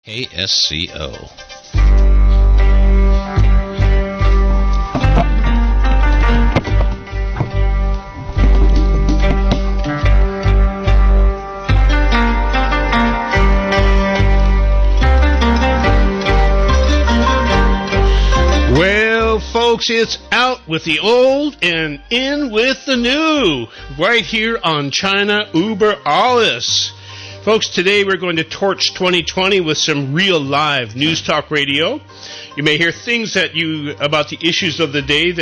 KSCO. Well, folks, it's out with the old and in with the new, right here on China Uber Alles. Folks, today we're going to torch 2020 with some real live news talk radio. You may hear things about the issues of the day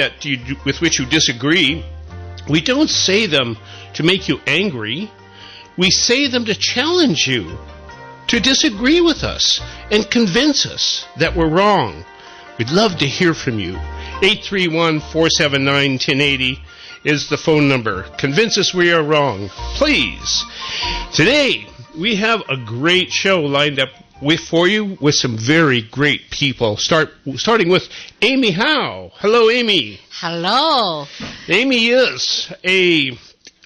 with which you disagree. We don't say them to make you angry. We say them to challenge you, to disagree with us, and convince us that we're wrong. We'd love to hear from you. 831-479-1080 is the phone number. Convince us we are wrong, please. Today, we have a great show lined up for you with some very great people. Starting with Amy Howe. Hello, Amy. Hello. Amy is a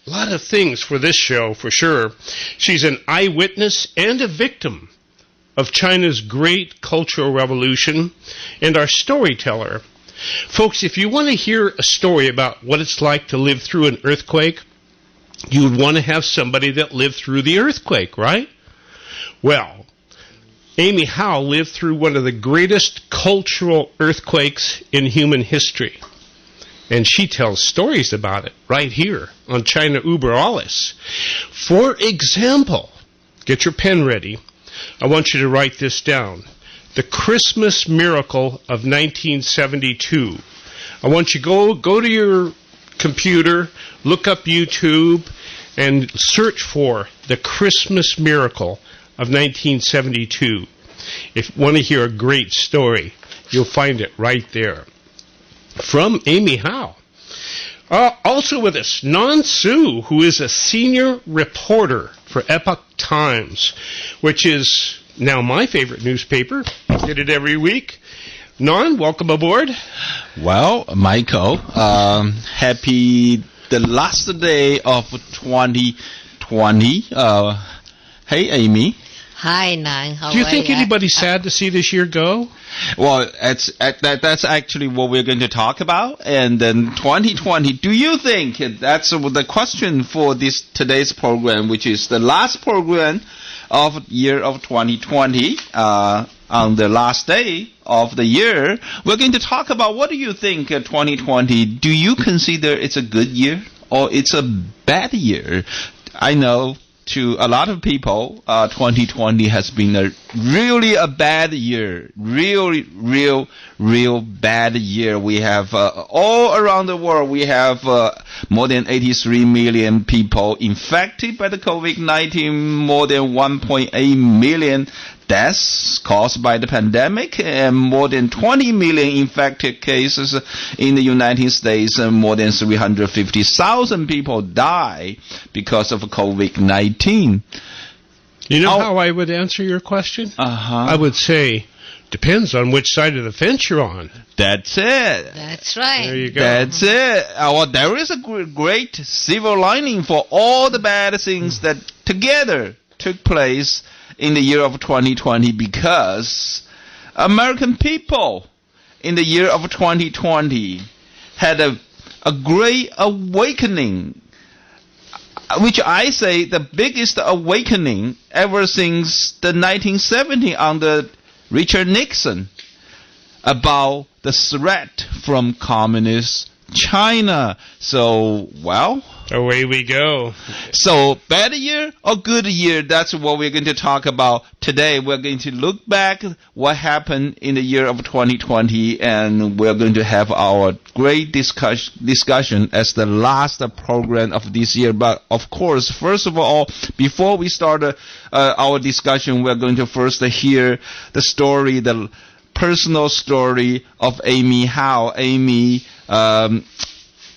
lot of things for this show, for sure. She's an eyewitness and a victim of China's great cultural revolution and our storyteller. Folks, if you want to hear a story about what it's like to live through an earthquake, you would want to have somebody that lived through the earthquake, right? Well, Amy Howe lived through one of the greatest cultural earthquakes in human history. And she tells stories about it right here on China Uber Alles. For example, get your pen ready. I want you to write this down. The Christmas Miracle of 1972. I want you to go to your computer, look up YouTube, and search for the Christmas Miracle of 1972. If you want to hear a great story, you'll find it right there. From Amy Howe. Also with us, Nan Su, who is a senior reporter for Epoch Times, which is now my favorite newspaper. I get it every week. Nan, welcome aboard. Well, Michael, happy the last day of 2020. Hey, Amy. Hi, Nan. How are you? Do you think anybody's sad to see this year go? Well, that's actually what we're going to talk about. And then 2020, do you think, that's the question for today's program, which is the last program of year of 2020, on the last day of the year, we're going to talk about what do you think 2020, do you consider it's a good year or it's a bad year? I know to a lot of people, 2020 has been a bad year. Real bad year. We have, all around the world, we have more than 83 million people infected by the COVID-19, more than 1.8 million deaths caused by the pandemic, and more than 20 million infected cases in the United States, and more than 350,000 people die because of COVID-19. You know how I would answer your question? I would say, depends on which side of the fence you're on. That's it. That's right. There you go. That's it. Well, there is a great silver lining for all the bad things that together took place in the year of 2020, because American people in the year of 2020 had a great awakening, which I say the biggest awakening ever since the 1970 under Richard Nixon, about the threat from communist China. So, well, away we go. So, bad year or good year? That's what we're going to talk about today. We're going to look back what happened in the year of 2020, and we're going to have our great discussion as the last program of this year. But, of course, first of all, before we start our discussion, we're going to first hear the story, the personal story of Amy Howe. Amy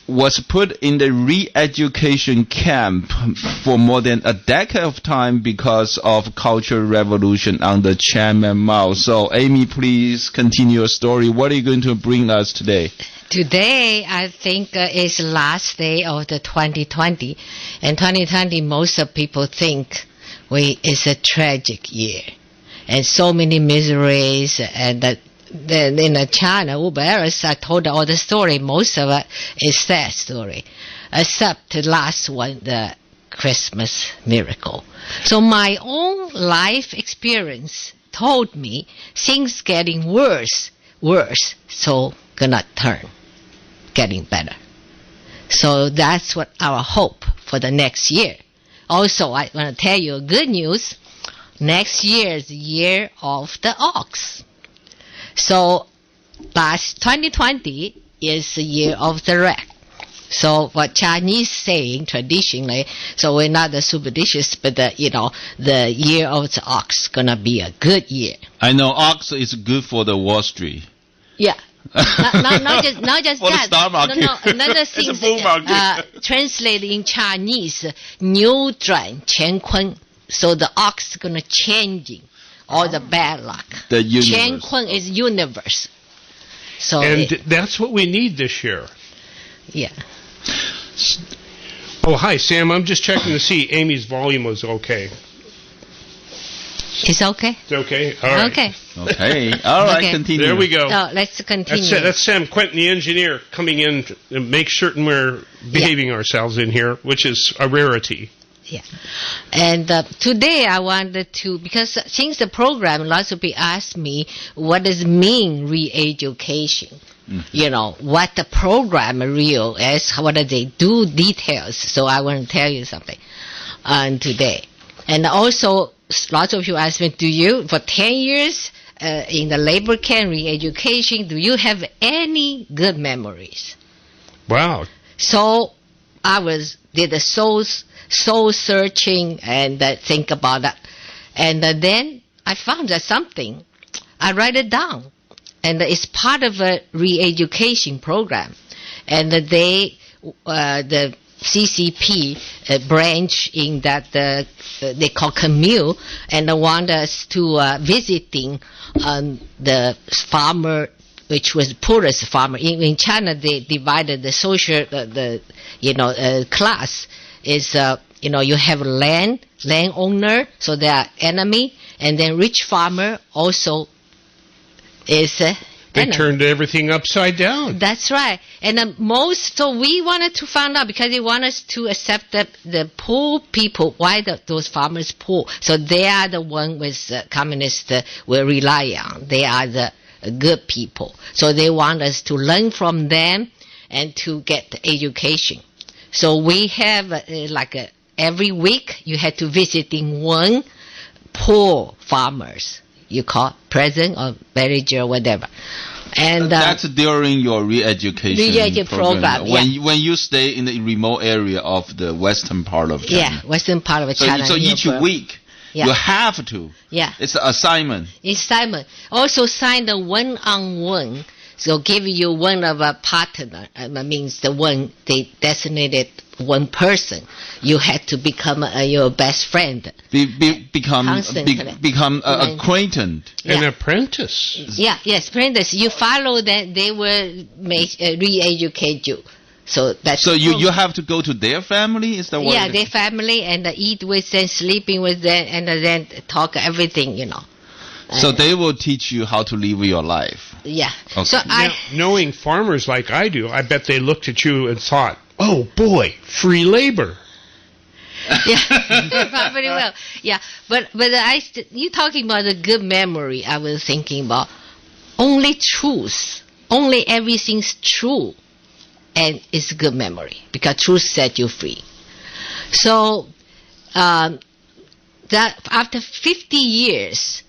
was put in the re-education camp for more than a decade of time because of Cultural Revolution under Chairman Mao. So, Amy, please continue your story. What are you going to bring us today? Today, I think, is the last day of the 2020. And 2020, most of people think it's a tragic year. and so many miseries, and then in China, Uberis, I told all the story. Most of it is sad story, except the last one, the Christmas miracle. So my own life experience told me things getting worse, so gonna turn, getting better. So that's what our hope for the next year. Also, I want to tell you good news. Next year is the year of the ox. So last 2020 is the year of the rat. So what Chinese saying traditionally, so we're not the superstitious, but the year of the ox gonna be a good year. I know ox is good for the Wall Street. Yeah. not just for that. The stock market. No, another thing. It's a bull market. Translated in Chinese, 扭转乾坤. So the ox is gonna changing all the bad luck. The universe. 乾坤is universe. So that's what we need this year. Yeah. Oh, hi, Sam. I'm just checking to see Amy's volume was okay. It's okay? It's okay? All right. Okay. Okay. All right, Okay. continue. There we go. So let's continue. That's Sam Quentin, the engineer, coming in to make certain we're behaving ourselves in here, which is a rarity. Yeah. And today I wanted to, because since the program, lots of people ask me, what does mean re-education? What the program real is, what do they do, details. So I want to tell you something today. And also, lots of you ask me, do you, for 10 years in the labor camp re-education, do you have any good memories? Wow. So I did a soul searching and think about that. And then I found that something. I write it down. And it's part of a re-education program. And the CCP branch in that they call commune, and they want us to visiting the farmer, which was poorest farmer. In China, they divided the social, class is, you have landowner, so they are enemy, and then rich farmer also is they turned everything upside down. That's right. And so we wanted to find out, because they want us to accept the poor people. Why those farmers poor? So they are the one with communists will rely on. They are the good people. So they want us to learn from them and to get education. So we have every week you have to visiting one poor farmers. You call president or manager or whatever. And that's during your re-education program. When you stay in the remote area of the western part of China. Yeah, western part of China. So each week you have to. Yeah. It's an assignment. Also sign a one-on-one. So give you one of a partner. Means the one they designated one person. You had to become your best friend. Become acquaintance. An apprentice. Yes, apprentice. You follow them, they will re-educate you. So that's you have to go to their family, is that what? Yeah, their family, and eat with them, sleeping with them, and then talk everything, So they will teach you how to live your life. Yeah. Okay. So knowing farmers like I do, I bet they looked at you and thought, "Oh boy, free labor." Yeah, probably will. Yeah, but you talking about a good memory. I was thinking about only truth, only everything's true, and it's good memory because truth set you free. So that after 50 years.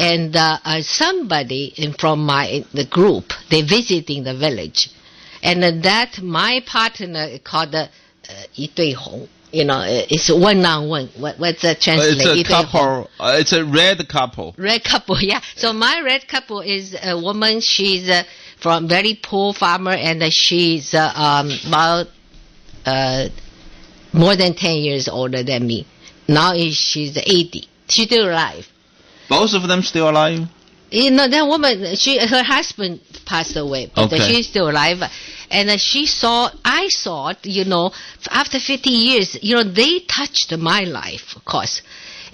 And somebody from the group, they visiting the village, and that my partner called 一对红, it's one-on-one. What's the translation? It's a couple. It's a red couple. Red couple, yeah. So my red couple is a woman. She's from very poor farmer, and she's about more than 10 years older than me. Now she's 80. She's still alive. Both of them still alive? That woman, her husband passed away, but okay. She's still alive. And I saw, after 50 years, they touched my life, of course.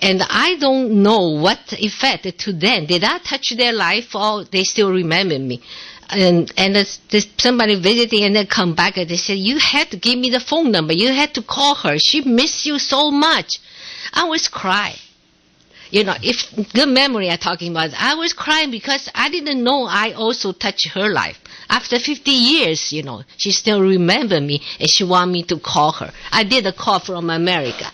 And I don't know what effect to them. Did I touch their life, or they still remember me? And there's somebody visiting and then come back and they say, you had to give me the phone number. You had to call her. She missed you so much. I was crying. If good memory I'm talking about, I was crying because I didn't know I also touched her life. After 50 years, she still remember me and she want me to call her. I did a call from America.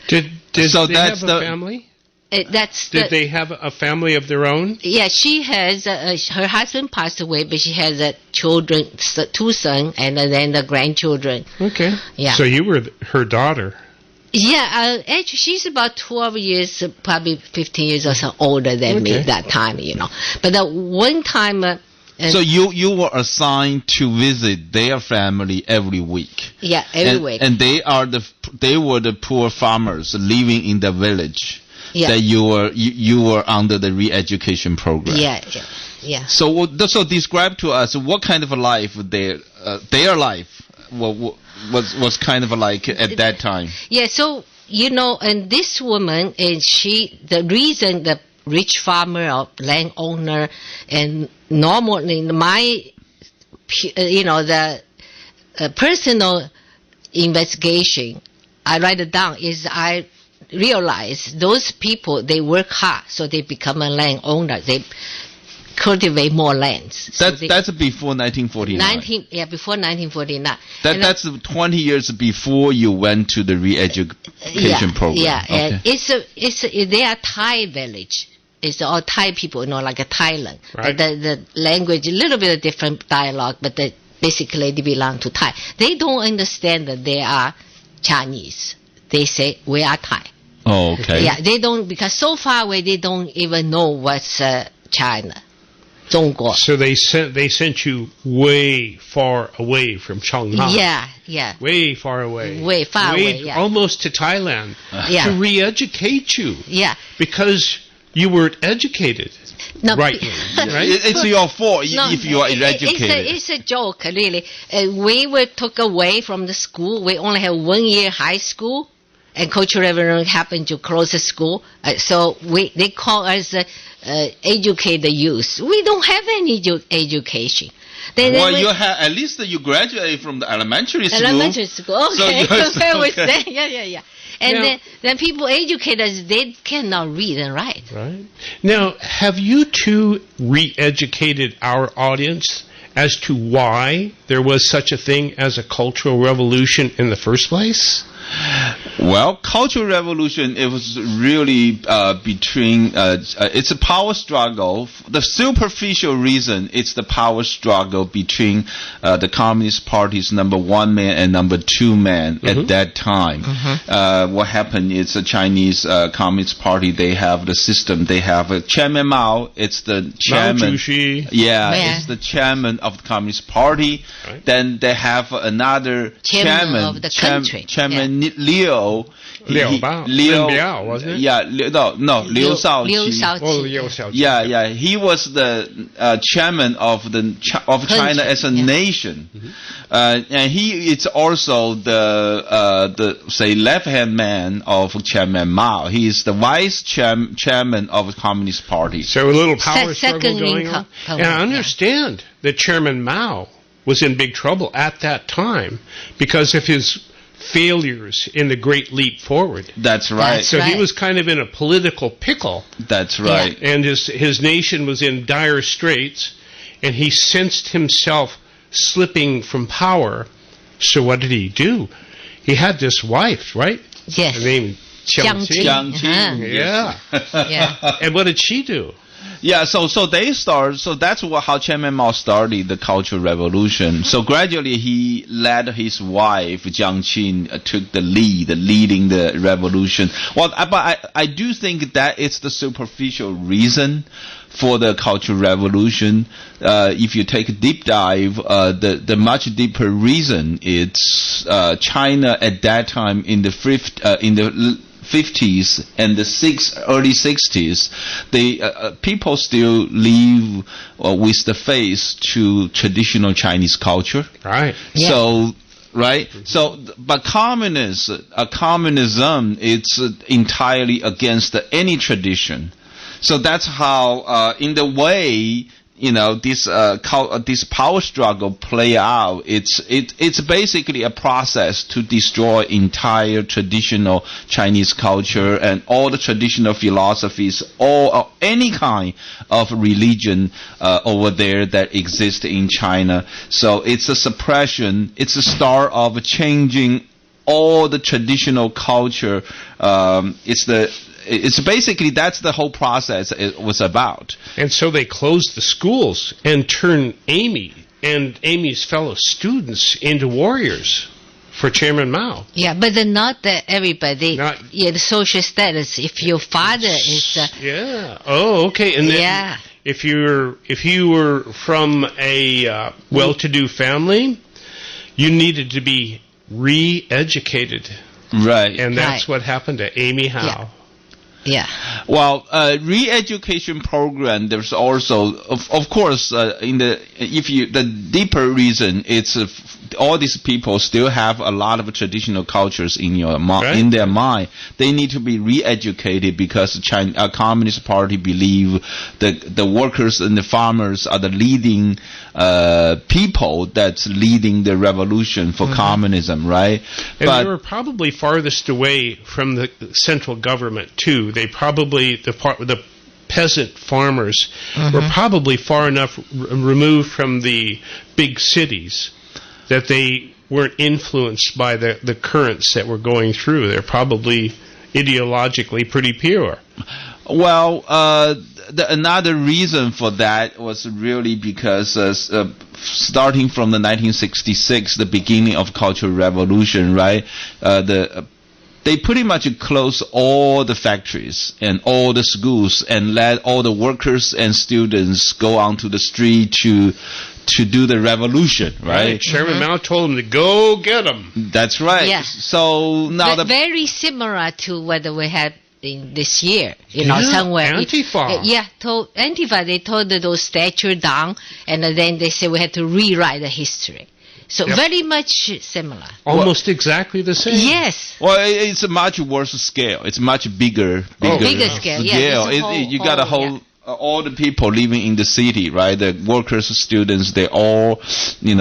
Did they have a family? Did they have a family of their own? Yeah, she has, her husband passed away, but she has children, 2 sons, and then the grandchildren. Okay. Yeah. So you were her daughter. Yeah, actually, she's about 12 years, probably 15 years or so older than me that time, But one time... so you were assigned to visit their family every week. Yeah, every week. And they were the poor farmers living in the village. Yeah. That you were under the re-education program. Yeah. So describe to us what kind of a life their life was kind of like at that time. Yeah. So and this woman, and the reason the rich farmer or landowner, and normally my the personal investigation, I write it down, is I realize those people, they work hard, so they become a landowner. They cultivate more lands. That's before 1949. Before 1949. That's 20 years before you went to the re-education program. Yeah, okay. And they are Thai village. It's all Thai people, like a Thailand. Right. The language, a little bit of different dialogue, but basically they belong to Thai. They don't understand that they are Chinese. They say we are Thai. Oh, okay. Yeah, they don't, because so far away they don't even know what's China. 中国. So they sent you way far away from Shanghai. Yeah. Way far away. Way far away, yeah. Almost to Thailand. Yeah. To re-educate you. Yeah. Because you weren't educated. No, rightly, right? It's your fault if you are educated. It's a joke, really. We were took away from the school. We only have 1 year high school, and Cultural Revolution happened to close the school. So they call us educate the youth. We don't have any education. You have, at least you graduated from the elementary school. Elementary school, okay. So with that. Yeah. And then people educate us, they cannot read and write. Right. Now, have you two re-educated our audience as to why there was such a thing as a cultural revolution in the first place? Well, Cultural Revolution, it was really between, it's a power struggle. The superficial reason, it's the power struggle between the Communist Party's number 1 man and number 2 man at that time. What happened is the Chinese Communist Party, they have the system. They have Chairman Mao, it's the chairman. It's the chairman of the Communist Party. Right. Then they have another chairman of the country. Chairman Liu Biao, wasn't it? Yeah, Liu Shaoqi. Oh, Liu Shaoqi. Yeah. He was the chairman of China as a nation, and he is also the left hand man of Chairman Mao. He is the vice chairman of the Communist Party. So a little power struggle going on. And I understand that Chairman Mao was in big trouble at that time because of his failures in the Great Leap Forward. That's right. So he was kind of in a political pickle. That's right. Yeah. And his nation was in dire straits, and he sensed himself slipping from power. So what did he do? He had this wife, right? Yes. Her name Jiang Qing. Yeah. And what did she do? Yeah, so they start. So that's how Chairman Mao started the Cultural Revolution. So gradually he led his wife Jiang Qing took the leading the revolution. Well, but I do think that it's the superficial reason for the Cultural Revolution. If you take a deep dive, the much deeper reason is China at that time in the 50s and the early 60s, people still live with the face to traditional Chinese culture. Right. Yeah. So right? So, but communism, it's entirely against any tradition. So that's how, in the way, this power struggle play out. It's basically a process to destroy entire traditional Chinese culture and all the traditional philosophies, or any kind of religion over there that exist in China. So it's a suppression. It's a start of changing all the traditional culture. It's basically, that's the whole process it was about. And so they closed the schools and turned Amy and Amy's fellow students into warriors for Chairman Mao. Yeah, but not everybody. The social status. If your father is. Yeah. Oh, okay. And then if you were from a well-to-do family, you needed to be re-educated. Right. And that's what happened to Amy Howe. Yeah. Well, re-education program. There's also, of course, the deeper reason, it's all these people still have a lot of traditional cultures in their mind. They need to be re-educated because the Communist Party believe that the workers and the farmers are the leading people that's leading the revolution for communism, right? And they were probably farthest away from the central government too. They probably the peasant farmers were probably far enough removed from the big cities that they weren't influenced by the currents that were going through. They're probably ideologically pretty pure. Well, another reason for that was really because starting from the 1966, the beginning of Cultural Revolution, right? They pretty much closed all the factories and all the schools and let all the workers and students go onto the street to do the revolution, right? Chairman Mao told them to go get them. That's right. Yeah. So now very similar to what we had in this year, somewhere. Antifa. Antifa, they told those statues down, and then they said we had to rewrite the history. So very much similar. Almost exactly the same. Yes. Well, it's a much worse scale. It's much bigger scale. Yeah. You got a whole all the people living in the city, right? The workers, students, they all, they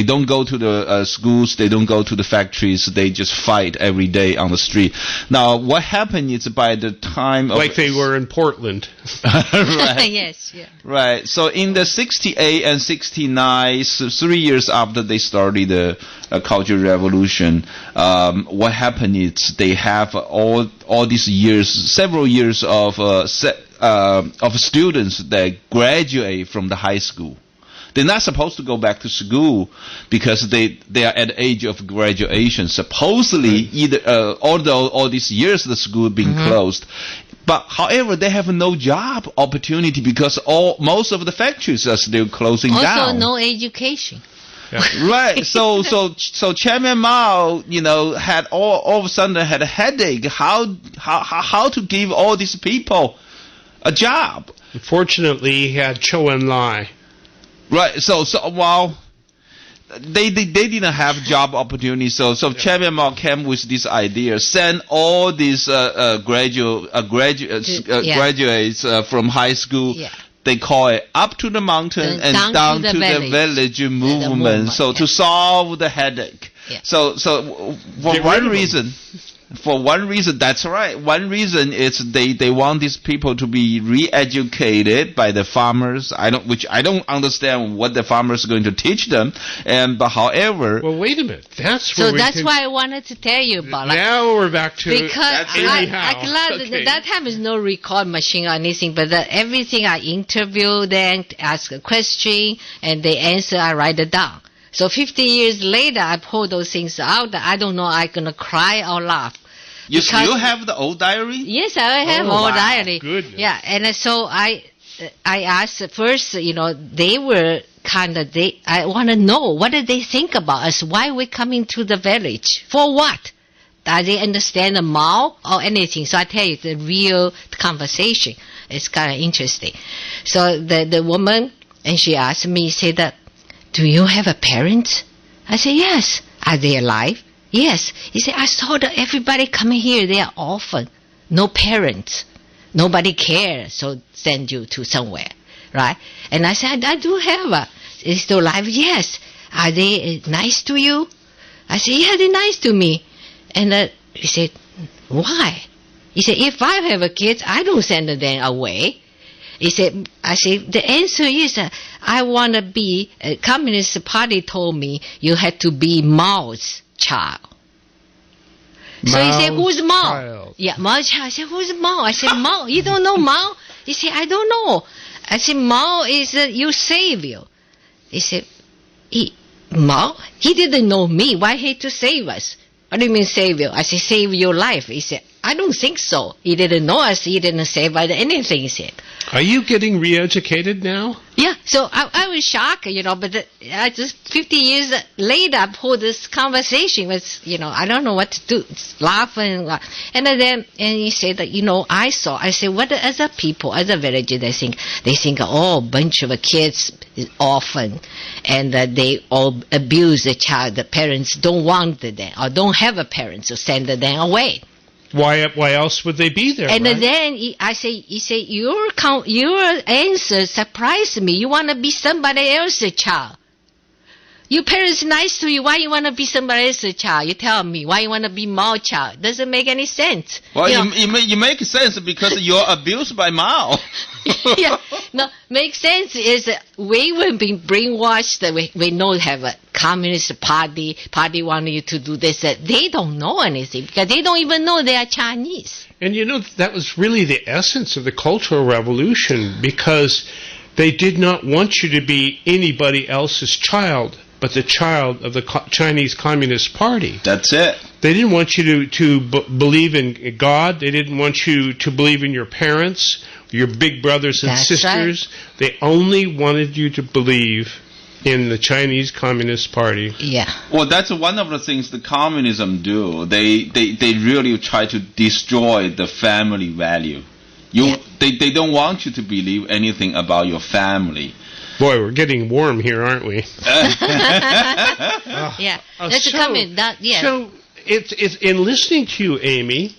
don't go to the schools, they don't go to the factories, they just fight every day on the street. Now, what happened is by the time like they were in Portland. Right. Yes, yeah. Right. So in the 68 and 69, so 3 years after they started the Cultural Revolution, what happened is they have all these years, several years of students that graduate from the high school. They're not supposed to go back to school because they are at the age of graduation. Supposedly, although all these years the school been closed, but however they have no job opportunity because most of the factories are still closing down. Also, no education. Yeah. Right. So Chairman Mao, had all of a sudden had a headache. How to give all these people a job? Unfortunately, he had Chou En-lai. Right. So they didn't have job opportunities. So Chairman Mao came with this idea: send all these graduates from high school. Yeah. They call it up to the mountain and down to the village movement. So to solve the headache. Yeah. So for one reason, that's right. One reason is they want these people to be re-educated by the farmers. I don't understand what the farmers are going to teach them. But however, well, wait a minute. That's why I wanted to tell you about. Now we're back to because that time is no record machine or anything, but everything I interview them, ask a question, and they answer. I write it down. So 15 years later, I pull those things out. I don't know I'm going to cry or laugh. You still have the old diary? Yes, I have old diary. Goodness. Yeah, and so I asked first, they were I want to know, what did they think about us? Why we coming to the village? For what? Did they understand the Mao or anything? So I tell you, the real conversation is kind of interesting. So the woman, and she asked me, said that, do you have a parent? I said, yes. Are they alive? Yes. He said, I saw that everybody coming here, they are orphan. No parents. Nobody cares, so send you to somewhere, right? And I said, I do have a. Is still alive? Yes. Are they nice to you? I said, yeah, they're nice to me. And he said, why? He said, if I have a kid, I don't send them away. He said, I said, the answer is, I want to be, Communist Party told me you had to be Mao's child. So he said, who's Mao? Child. Yeah, Mao's child. I said, who's Mao? I said, Mao, you don't know Mao? He said, I don't know. I said, Mao is your savior. He said, Mao? He didn't know me. Why he had to save us? What do you mean save you? I said, save your life. He said, I don't think so. He didn't know us. He didn't save us anything, he said. Are you getting re-educated now? Yeah, so I was shocked, but I just 50 years later, I pulled this conversation with, I don't know what to do. It's laughing. And then he said that, I said, what the other people, other villages, they think, oh, a bunch of kids is orphan, and they all abuse the child. The parents don't want them or don't have a parent, so send them away. Why else would they be there? And right? then he said, your answer surprised me. You want to be somebody else's child. Your parents nice to you. Why you want to be somebody else's child? You tell me. Why you want to be Mao child? Doesn't make any sense. Well, you make sense because you're abused by Mao. Yeah, no, makes sense is we were being brainwashed that we know have a communist party wanting you to do this. They don't know anything because they don't even know they are Chinese. And that was really the essence of the Cultural Revolution, because they did not want you to be anybody else's child but the child of the Chinese Communist Party. That's it. They didn't want you to believe in God. They didn't want you to believe in your parents, your big brothers and sisters. Right. They only wanted you to believe in the Chinese Communist Party. Yeah. Well, that's one of the things the communism do. They really try to destroy the family value. They don't want you to believe anything about your family. Boy, we're getting warm here, aren't we? Yeah. That's coming. So, it's in listening to you, Amy,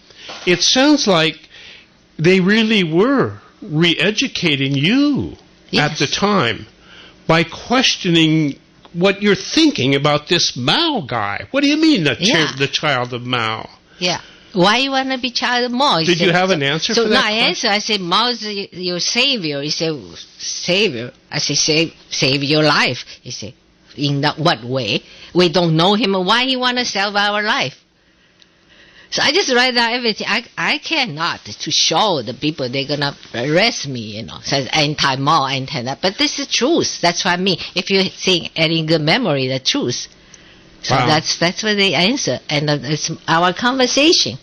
it sounds like they really were re-educating you at the time by questioning what you're thinking about this Mao guy. What do you mean, the child of Mao? Yeah. Why you want to be child of Mao? Did you have an answer for that? So my answer, I said, Mao's your savior. He said, savior? I said, save your life. He said, in what way? We don't know him. Why he want to save our life? So I just write down everything. I cannot to show the people they're going to arrest me, says anti-Mao, anti-that. But this is truth. That's what I mean. If you think any good memory, the truth. So that's what they answer, and it's our conversation,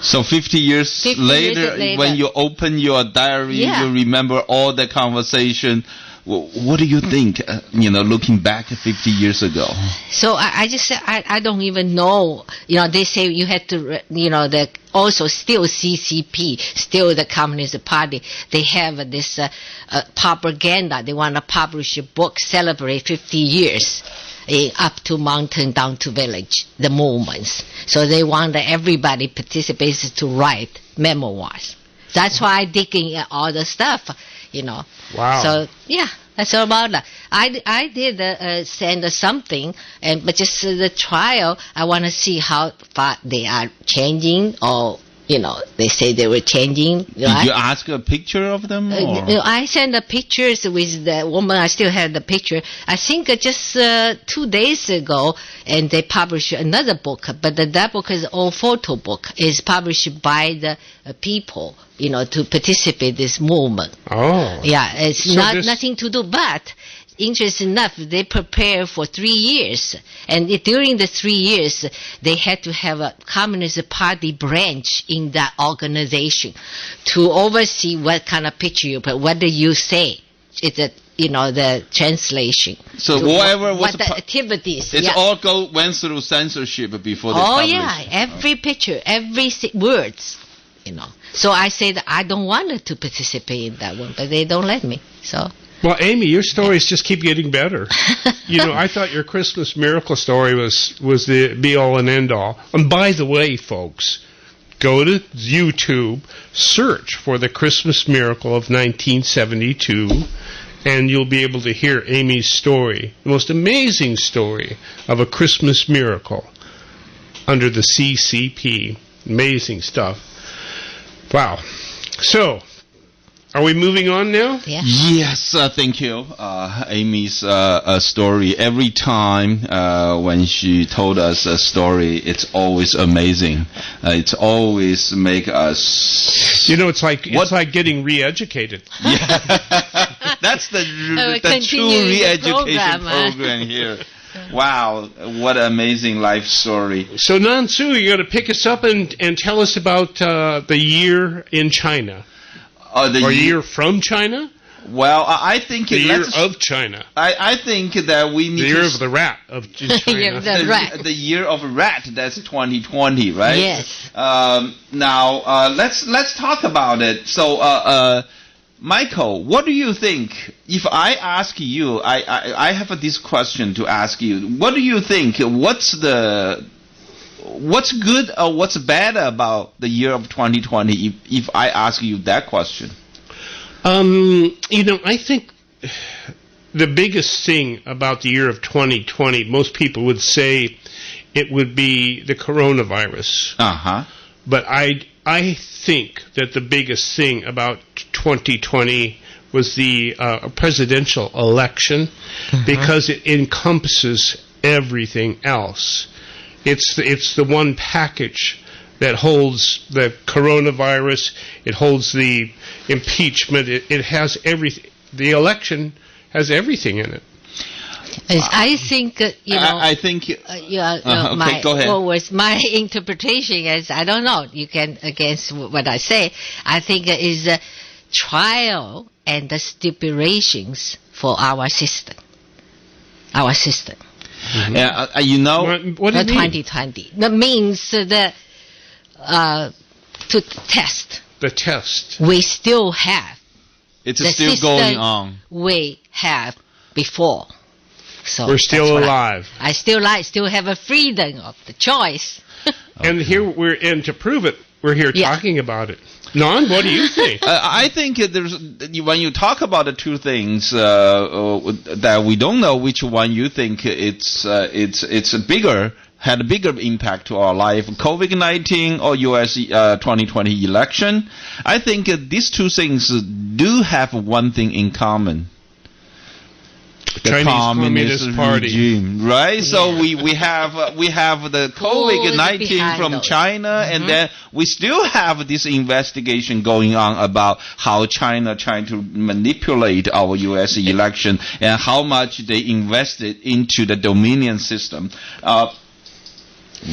So 50 years later, when you open your diary, you remember all the conversation. What do you think, looking back 50 years ago? So I just said, I don't even know. They say you had to, also still CCP, still the Communist Party, they have this propaganda. They want to publish a book, celebrate 50 years. Up to mountain, down to village, the movements. So they want everybody participates to write memoirs. That's why I digging all the stuff, Wow. So yeah, that's all about that. I did send something, but just the trial. I want to see how far they are changing, or they say they were changing. Did you ask a picture of them? I sent the pictures with the woman. I still have the picture. I think just 2 days ago, and they published another book. But that book is all photo book. It's published by the people, to participate in this movement. Oh. Yeah, it's nothing to do, but interesting enough, they prepare for 3 years. And during the 3 years, they had to have a Communist Party branch in that organization to oversee what kind of picture you put. What do you say? It's the translation. So whatever was the activities. It's all went through censorship before they published. Oh, yeah. Every picture, every words, So I said I don't want to participate in that one, but they don't let me. So Well, Amy, your stories just keep getting better. I thought your Christmas miracle story was the be-all and end-all. And by the way, folks, go to YouTube, search for the Christmas miracle of 1972, and you'll be able to hear Amy's story, the most amazing story of a Christmas miracle under the CCP. Amazing stuff. Wow. So, are we moving on now? Yeah. Yes, thank you. Amy's story, every time when she told us a story, it's always amazing. It's always make us... it's like getting re-educated. Yeah. That's the true re-education program here. Wow, what an amazing life story. So, Nansu, you're going to pick us up and tell us about the year in China. The year from China? Well, I think... The year of China. I think that we need the year of the rat of China. The year of rat, that's 2020, right? Yes. Now, let's talk about it. So, Michael, what do you think? If I ask you, I have this question to ask you. What do you think? What's good or what's bad about the year of 2020? If I ask you that question, I think the biggest thing about the year of 2020, most people would say it would be the coronavirus. But I think that the biggest thing about 2020 was the presidential election, because it encompasses everything else. It's the one package that holds the coronavirus, it holds the impeachment, it has everything. The election has everything in it. I think, I think... okay, go ahead. What was my interpretation is, I don't know, you can, against what I say, I think it is a trial and the stipulations for our system. Our system. Mm-hmm. What do you mean? 2020. That means that to test. The test. We still have. It's still going on. We have before. So we're still alive. I still have a freedom of the choice. And here to prove it, we're here talking about it. Non, what do you think? I think when you talk about the two things that we don't know which one you think it's had a bigger impact to our life, COVID-19 or U.S. 2020 election. I think these two things do have one thing in common. The Chinese Communist Party regime, right? Yeah. So we have the COVID-19 from China, and then we still have this investigation going on about how China trying to manipulate our U.S. election and how much they invested into the Dominion system.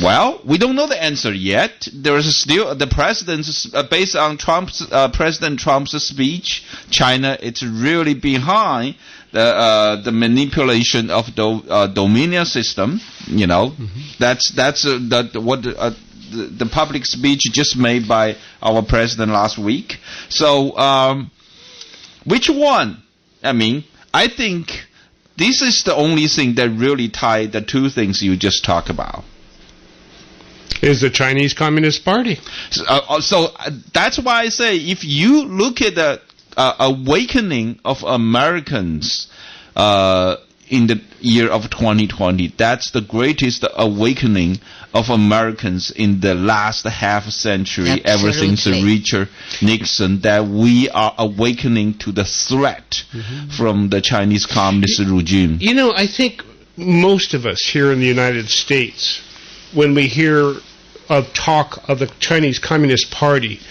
Well, we don't know the answer yet. There is still the president's based on President Trump's speech. China, it's really behind the manipulation of the Dominion system. That's what the public speech just made by our president last week. So, which one? I mean, I think this is the only thing that really tied the two things you just talked about. Is the Chinese Communist Party. So that's why I say if you look at the awakening of Americans in the year of 2020, that's the greatest awakening of Americans in the last half century, ever since Richard Nixon, that we are awakening to the threat from the Chinese Communist regime. I think most of us here in the United States, when we hear of talk of the Chinese Communist Party,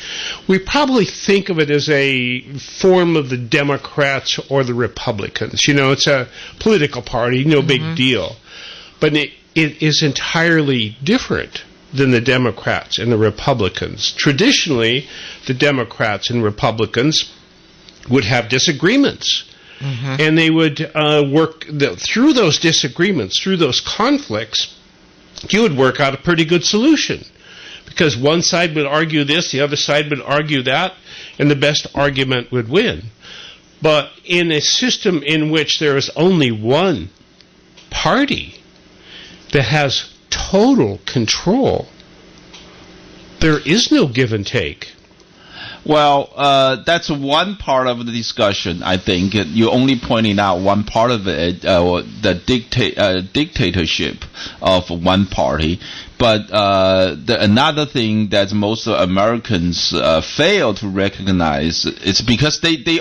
we probably think of it as a form of the Democrats or the Republicans. It's a political party, no big deal. But it is entirely different than the Democrats and the Republicans. Traditionally, the Democrats and Republicans would have disagreements. And they would work through those disagreements, through those conflicts. You would work out a pretty good solution, because one side would argue this, the other side would argue that, and the best argument would win. But in a system in which there is only one party that has total control, there is no give and take. Well, that's one part of the discussion, I think. You're only pointing out one part of it, the dictatorship of one party. But another thing that most Americans fail to recognize is because they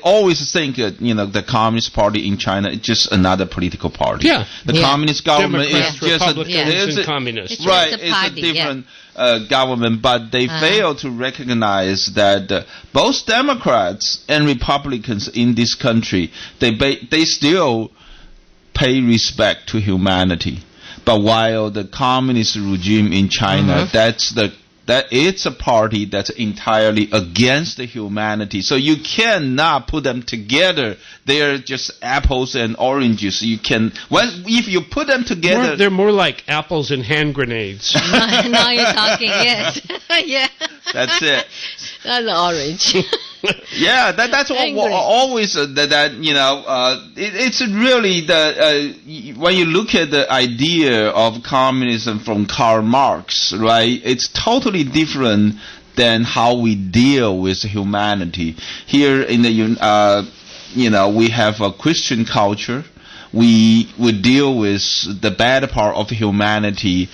always think that, the Communist Party in China is just another political party. Yeah. The Communist government Democrats, is just Republicans, and communists. It's right. just a It's party, a different government, but they fail to recognize that both Democrats and Republicans in this country, they still pay respect to humanity. But while the communist regime in China, that it's a party that's entirely against the humanity. So you cannot put them together. They're just apples and oranges. If you put them together, They're more like apples and hand grenades. Now you're talking, yes. Yeah. that's it. That's orange. Yeah, that's always it's really when you look at the idea of communism from Karl Marx, right? It's totally different than how we deal with humanity. Here in the we have a Christian culture. We deal with the bad part of humanity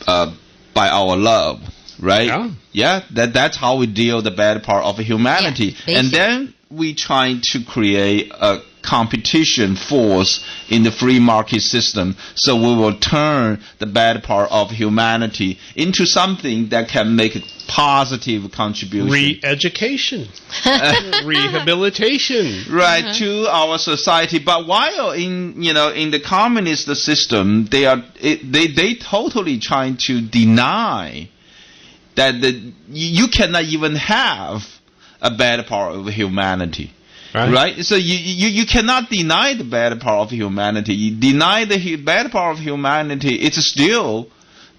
by our love. Right? Yeah. That's how we deal the bad part of humanity. Yeah, and then we try to create a competition force in the free market system. So we will turn the bad part of humanity into something that can make a positive contribution. Re-education. Rehabilitation. Right, to our society. But while in the communist system, they totally trying to deny that you cannot even have a bad part of humanity, right? So you cannot deny the bad part of humanity. You deny the bad part of humanity, it's still,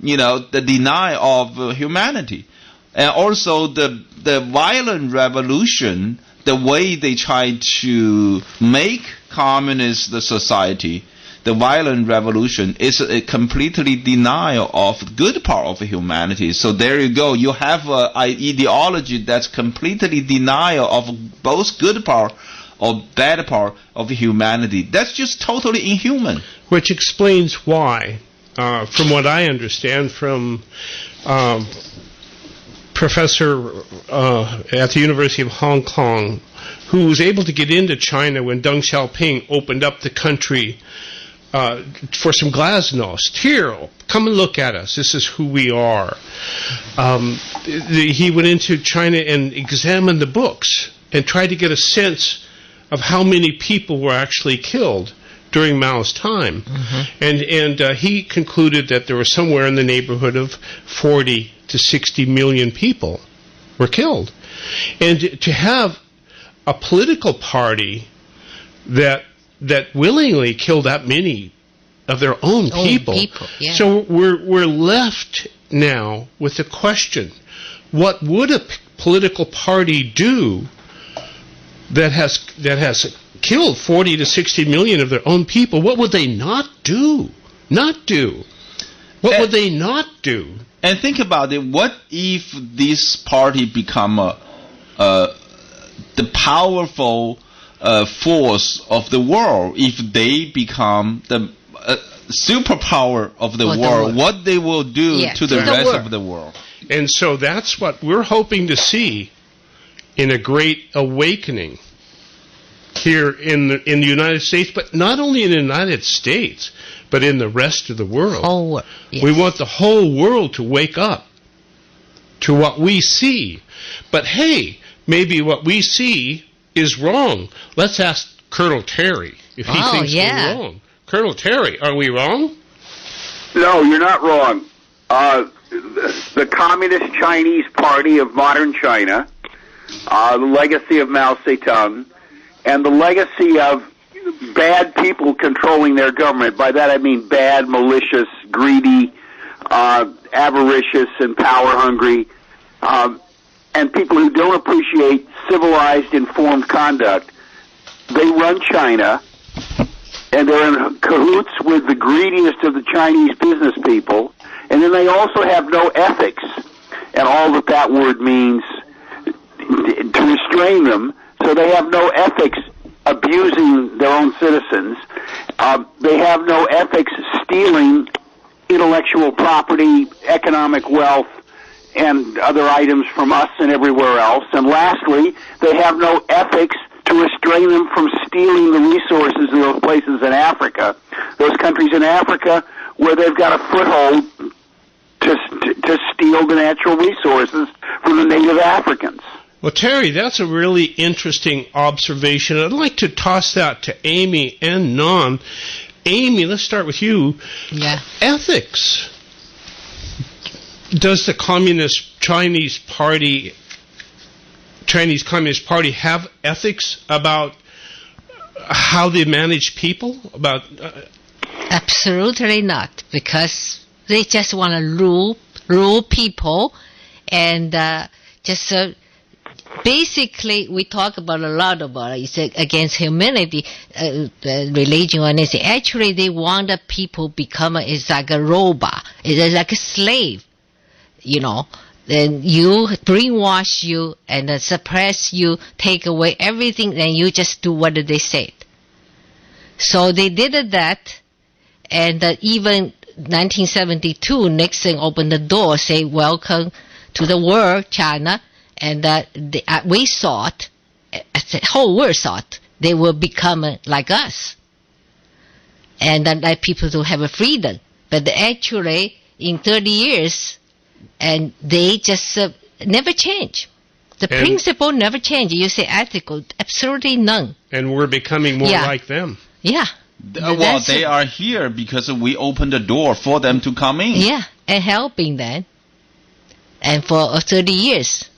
the denial of humanity. And also the violent revolution, the way they try to make communist the society, the violent revolution is a completely denial of the good part of humanity. So there you go. You have an ideology that's completely denial of both good part or bad part of humanity. That's just totally inhuman. Which explains why, from what I understand from professor at the University of Hong Kong, who was able to get into China when Deng Xiaoping opened up the country for some glasnost. Here, come and look at us. This is who we are. He went into China and examined the books and tried to get a sense of how many people were actually killed during Mao's time. And he concluded that there were somewhere in the neighborhood of 40 to 60 million people were killed. And to have a political party that willingly kill that many of their own people. Yeah. So we're left now with the question: what would a political party do that has killed 40 to 60 million of their own people? What would they not do? What would they not do? And think about it. What if this party become the powerful force of the world? If they become the superpower of the world, what they will do to the rest of the world? And so that's what we're hoping to see in a great awakening here in the United States, but not only in the United States, but in the rest of the world. Oh, yes. We want the whole world to wake up to what we see. But hey, maybe what we see is wrong. Let's ask Colonel Terry if he thinks we're wrong. Colonel Terry, are we wrong? No, you're not wrong. The Communist Chinese Party of modern China, the legacy of Mao Zedong, and the legacy of bad people controlling their government. By that I mean bad, malicious, greedy, avaricious, and power-hungry, and people who don't appreciate civilized, informed conduct. they run China, and they're in cahoots with the greediest of the Chinese business people, and then they also have no ethics, and all that word means to restrain them, so they have no ethics abusing their own citizens. They have no ethics stealing intellectual property, economic wealth, and other items from us and everywhere else. And lastly, they have no ethics to restrain them from stealing the resources of those places in Africa, those countries in Africa where they've got a foothold to steal the natural resources from the native Africans. Well, Terry, that's a really interesting observation. I'd like to toss that to Amy and Non. Amy, let's start with you. Yeah. Ethics. Does the Chinese Communist Party have ethics about how they manage people? Absolutely not, because they just want to rule people, and basically, we talk about a lot about it's against humanity, religion, or anything. Actually, they want the people become it's like a robot, it's like a slave, Then you brainwash you and suppress you, take away everything, and you just do what they said. So they did that, and even 1972, Nixon opened the door, say, "Welcome to the world, China." And we thought, the whole world thought, they will become like us. And like people to have a freedom. But actually, in 30 years, and they just never change. The principle never change. You say ethical, absolutely none. And we're becoming more like them. Yeah. Well, they are here because we opened the door for them to come in. Yeah, and helping them. And for 30 years.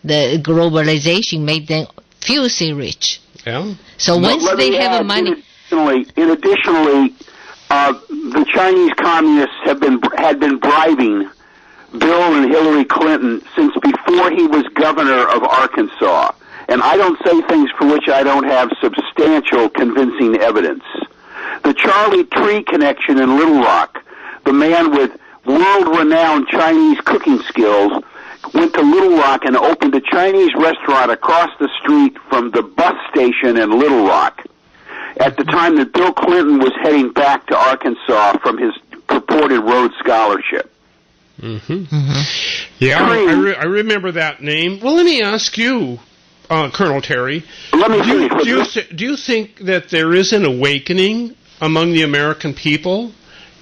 The globalization made them filthy rich. Yeah. So once they have money. Additionally, the Chinese communists had been bribing Bill and Hillary Clinton since before he was governor of Arkansas. And I don't say things for which I don't have substantial convincing evidence. The Charlie Tree connection in Little Rock, the man with world-renowned Chinese cooking skills, went to Little Rock and opened a Chinese restaurant across the street from the bus station in Little Rock at the time that Bill Clinton was heading back to Arkansas from his purported Rhodes Scholarship. Mm-hmm. Mm-hmm. Yeah, I remember that name. Well, let me ask you, Colonel Terry, do you think that there is an awakening among the American people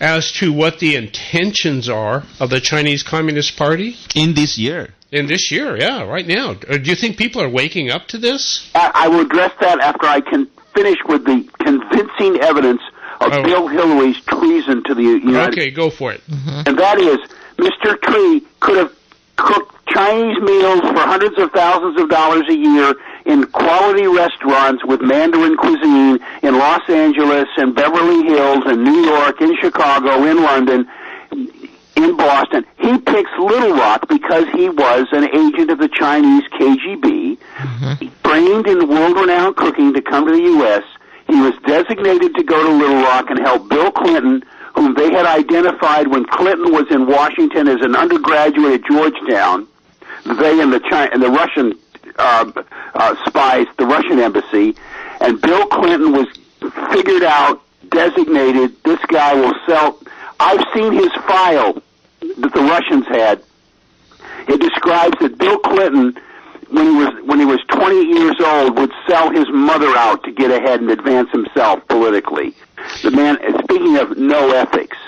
as to what the intentions are of the Chinese Communist Party? In this year. In this year, yeah, right now. Do you think people are waking up to this? I will address that after I can finish with the convincing evidence of Bill Hillary's treason to the United States. Okay, go for it. Mm-hmm. And that is, Mr. Tree could have cooked Chinese meals for hundreds of thousands of dollars a year in quality restaurants with Mandarin cuisine in Los Angeles and Beverly Hills and New York, in Chicago, in London, in Boston. He picks Little Rock because he was an agent of the Chinese KGB, trained in world-renowned cooking to come to the U.S. He was designated to go to Little Rock and help Bill Clinton, whom they had identified when Clinton was in Washington as an undergraduate at Georgetown. They and the Russian spies, the Russian embassy, and Bill Clinton was figured out, designated, this guy will sell. I've seen his file that the Russians had. It describes that Bill Clinton, when he was 20 years old, would sell his mother out to get ahead and advance himself politically. The man, speaking of no ethics.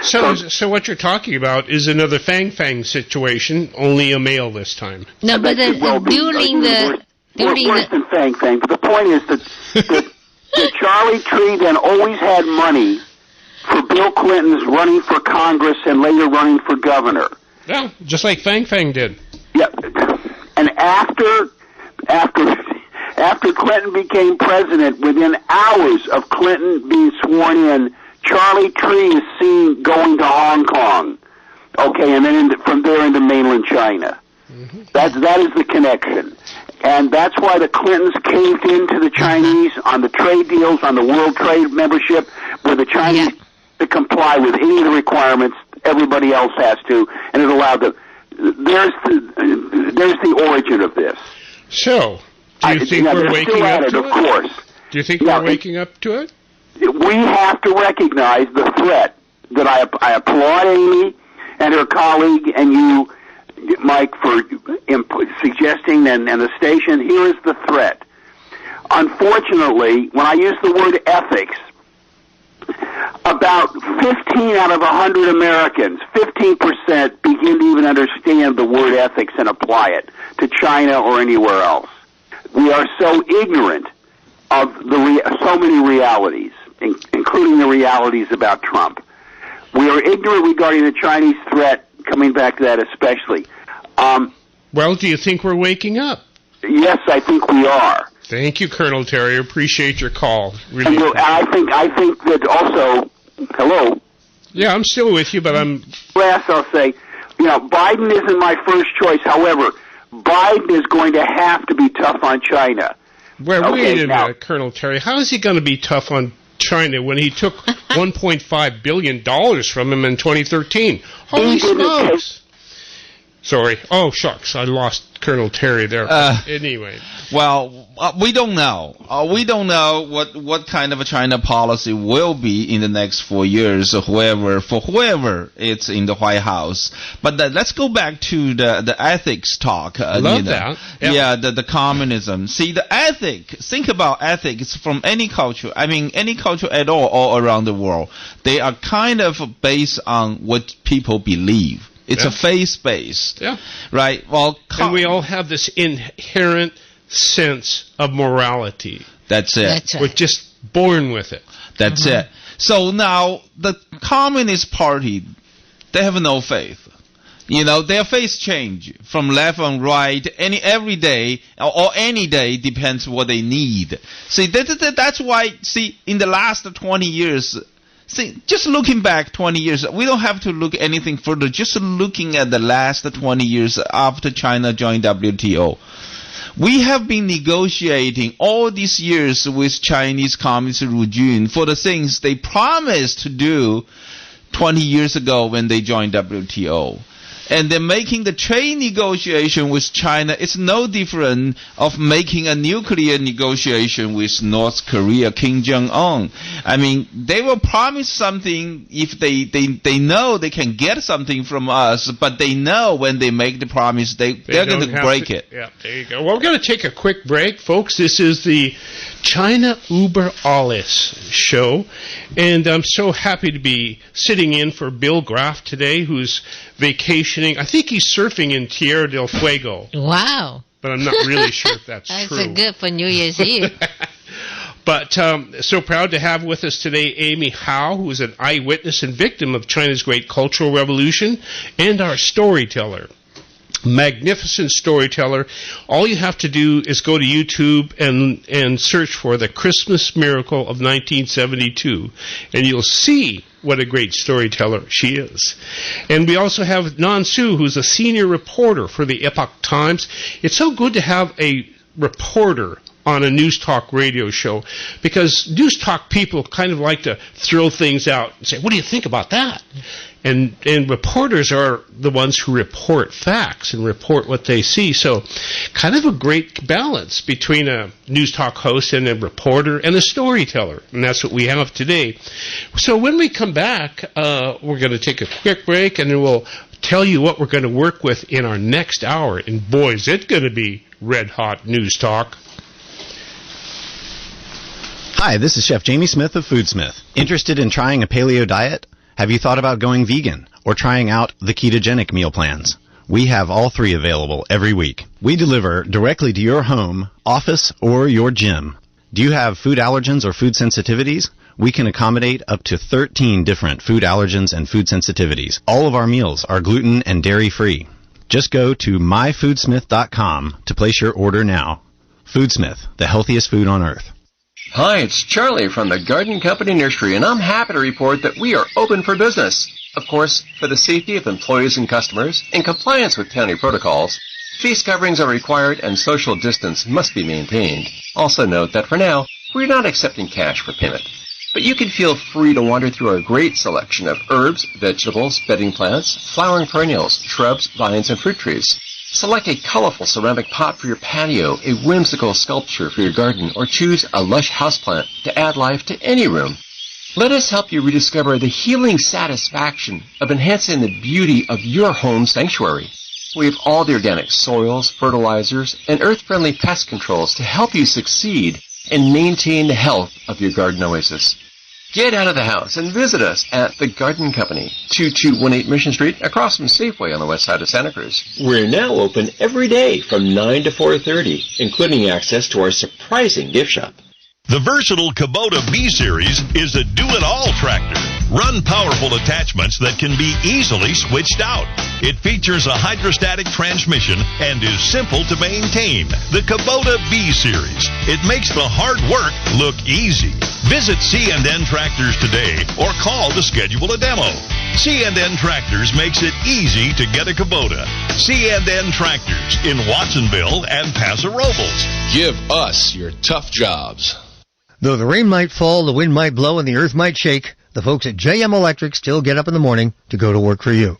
So what you're talking about is another Fang Fang situation, only a male this time. No, but during worse than Fang Fang. But the point is that Charlie Tree then always had money for Bill Clinton's running for Congress and later running for governor. Yeah, just like Fang Fang did. Yeah, and after Clinton became president, within hours of Clinton being sworn in, Charlie Tree is seen going to Hong Kong. Okay, and then from there into mainland China. Mm-hmm. That is the connection. And that's why the Clintons caved into the Chinese on the trade deals, on the World Trade membership, where the Chinese to comply with any of the requirements everybody else has to, and it allowed them. There's the origin of this. So, do you think we're waking up to it? Of course. Do you think we're waking up to it? We have to recognize the threat that I applaud Amy and her colleague and you, Mike, for suggesting, and the station. Here is the threat. Unfortunately, when I use the word ethics, about 15 out of 100 Americans, 15%, begin to even understand the word ethics and apply it to China or anywhere else. We are so ignorant of so many realities, including the realities about Trump. We are ignorant regarding the Chinese threat, coming back to that especially. Well, do you think we're waking up? Yes, I think we are. Thank you, Colonel Terry. Appreciate your call. Really. And I think that also, hello? Yeah, I'm still with you, but I'm... Last, I'll say, Biden isn't my first choice. However, Biden is going to have to be tough on China. Well, wait a minute, Colonel Terry. How is he going to be tough on China when he took $1.5 billion from him in 2013? Holy smokes. Sorry. Oh, shucks. I lost Colonel Terry there. Anyway. Well, we don't know. We don't know what kind of a China policy will be in the next 4 years, or whoever it's in the White House. But let's go back to the ethics talk. Love that. Yeah, the communism. See, the think about ethics from any culture. I mean, any culture at all around the world. They are kind of based on what people believe. It's a faith-based. Yeah. Right? Well, and we all have this inherent sense of morality. That's it. That's right. We're just born with it. That's it. So now, the Communist Party, they have no faith. Their faith change from left and right every day or any day, depends what they need. See, that's why, in the last 20 years... See, just looking back 20 years, we don't have to look anything further. Just looking at the last 20 years after China joined WTO. We have been negotiating all these years with Chinese Communist regime for the things they promised to do 20 years ago when they joined WTO. And they're making the trade negotiation with China. It's no different of making a nuclear negotiation with North Korea, Kim Jong-un. I mean, they will promise something if they know they can get something from us, but they know when they make the promise, they're going to break it. Yeah, there you go. Well, we're going to take a quick break, folks. This is the China Uber Alles show, and I'm so happy to be sitting in for Bill Graff today, who's vacationing. I think he's surfing in Tierra del Fuego. Wow. But I'm not really sure if that's true. That's good for New Year's Eve. But so proud to have with us today Amy Howe, who is an eyewitness and victim of China's great cultural revolution, and our storyteller. Magnificent storyteller. All you have to do is go to YouTube and search for The Christmas Miracle of 1972, and you'll see what a great storyteller she is. And we also have Nan Su, who's a senior reporter for the Epoch Times. It's so good to have a reporter on a news talk radio show, because news talk people kind of like to throw things out and say, what do you think about that? And reporters are the ones who report facts and report what they see. So kind of a great balance between a news talk host and a reporter and a storyteller. And that's what we have today. So when we come back, we're going to take a quick break, and then we'll tell you what we're going to work with in our next hour. And boy, is it going to be red-hot news talk. Hi, this is Chef Jamie Smith of Foodsmith. Interested in trying a paleo diet? Have you thought about going vegan or trying out the ketogenic meal plans? We have all three available every week. We deliver directly to your home, office, or your gym. Do you have food allergens or food sensitivities? We can accommodate up to 13 different food allergens and food sensitivities. All of our meals are gluten and dairy free. Just go to myfoodsmith.com to place your order now. Foodsmith, the healthiest food on earth. Hi, it's Charlie from the Garden Company Nursery, and I'm happy to report that we are open for business. Of course, for the safety of employees and customers, in compliance with county protocols, Face coverings are required and social distance must be maintained. Also note that for now, we're not accepting cash for payment. But you can feel free to wander through our great selection of herbs, vegetables, bedding plants, flowering perennials, shrubs, vines, and fruit trees. Select a colorful ceramic pot for your patio, a whimsical sculpture for your garden, or choose a lush houseplant to add life to any room. Let us help you rediscover the healing satisfaction of enhancing the beauty of your home sanctuary. We have all the organic soils, fertilizers, and earth-friendly pest controls to help you succeed and maintain the health of your garden oasis. Get out of the house and visit us at The Garden Company, 2218 Mission Street, across from Safeway on the west side of Santa Cruz. We're now open every day from 9 to 4:30, including access to our surprising gift shop. The versatile Kubota B-Series is a do-it-all tractor. Run powerful attachments that can be easily switched out. It features a hydrostatic transmission and is simple to maintain. The Kubota B-Series. It makes the hard work look easy. Visit C&N Tractors today or call to schedule a demo. C&N Tractors makes it easy to get a Kubota. C&N Tractors in Watsonville and Paso Robles. Give us your tough jobs. Though the rain might fall, the wind might blow, and the earth might shake, the folks at JM Electric still get up in the morning to go to work for you.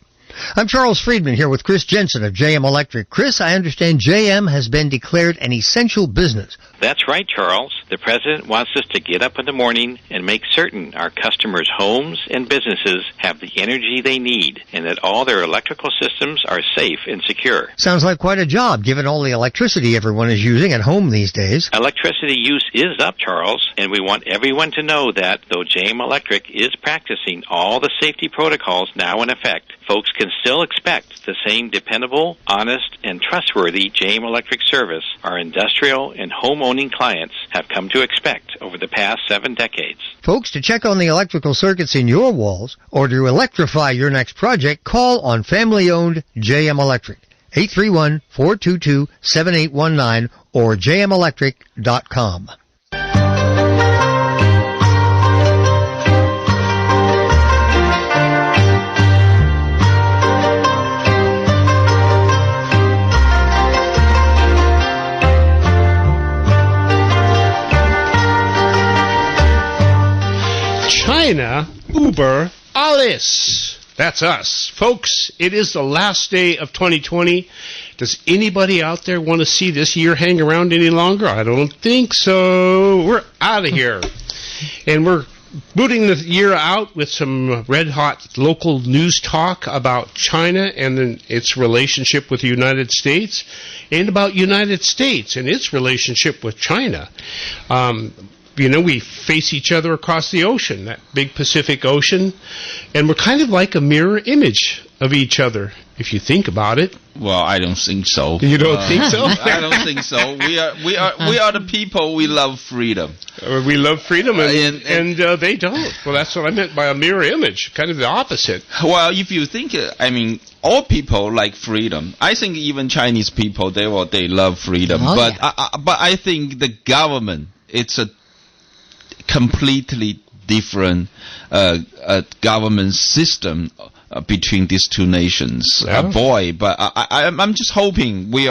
I'm Charles Friedman here with Chris Jensen of JM Electric. Chris, I understand JM has been declared an essential business. That's right, Charles. The President wants us to get up in the morning and make certain our customers' homes and businesses have the energy they need and that all their electrical systems are safe and secure. Sounds like quite a job, given all the electricity everyone is using at home these days. Electricity use is up, Charles, and we want everyone to know that though JM Electric is practicing all the safety protocols now in effect, folks can still expect the same dependable, honest, and trustworthy JM Electric service our industrial and home-owning clients have come to expect over the past 7 decades. Folks, to check on the electrical circuits in your walls or to electrify your next project, call on family-owned JM Electric, 831-422-7819 or jmelectric.com. China, Uber, alles. That's us. Folks, it is the last day of 2020. Does anybody out there want to see this year hang around any longer? I don't think so. We're out of here. And we're booting the year out with some red-hot local news talk about China and then its relationship with the United States and about United States and its relationship with China. You know, we face each other across the ocean, that big Pacific Ocean, and we're kind of like a mirror image of each other, if you think about it. Well, I don't think so. You don't think so? I don't think so. We are the people. We love freedom. We love freedom, and they don't. Well, that's what I meant by a mirror image, kind of the opposite. Well, if you think, all people like freedom. I think even Chinese people, they love freedom. Oh, but yeah. But I think the government, it's a completely different government system between these two nations. Yeah. But I'm just hoping we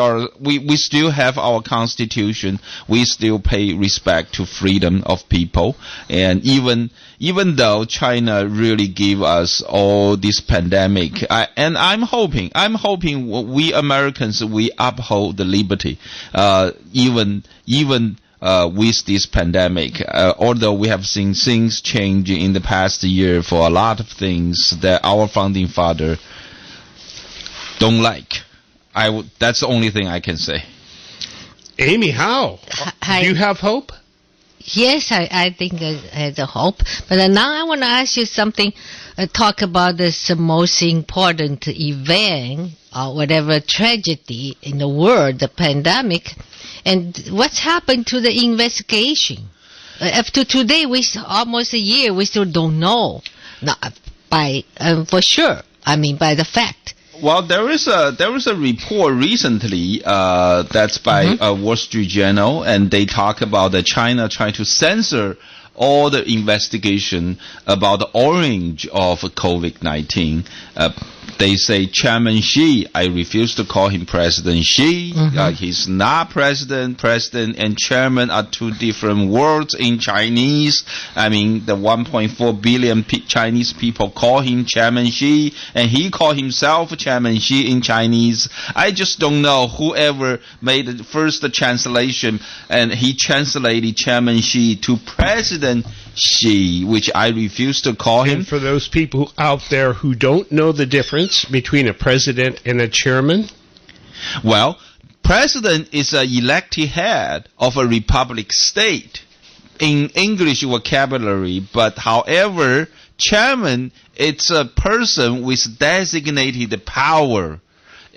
still have our constitution. We still pay respect to freedom of people, and even though China really gave us all this pandemic, I'm hoping we Americans, we uphold the liberty, even with this pandemic, although we have seen things change in the past year for a lot of things that our founding father don't like. That's the only thing I can say. Amy, Howe, do you have hope? Yes, I think there's a hope. But now I want to ask you something. Talk about this most important event or whatever tragedy in the world, the pandemic. And what's happened to the investigation? Up to today, almost a year, we still don't know. For sure. I mean, by the fact. Well, there is a report recently that's by Wall Street Journal, and they talk about China trying to censor all the investigation about the origin of COVID-19. They say Chairman Xi. I refuse to call him President Xi. He's not president. President and chairman are two different words in Chinese. I mean, the 1.4 billion Chinese people call him Chairman Xi, and he called himself Chairman Xi in Chinese. I just don't know whoever made the first translation, and he translated Chairman Xi to President Xi, which I refuse to call him. And for those people out there who don't know the difference between a president and a chairman? Well, president is an elected head of a republic state in English vocabulary, but however, chairman, it's a person with designated power.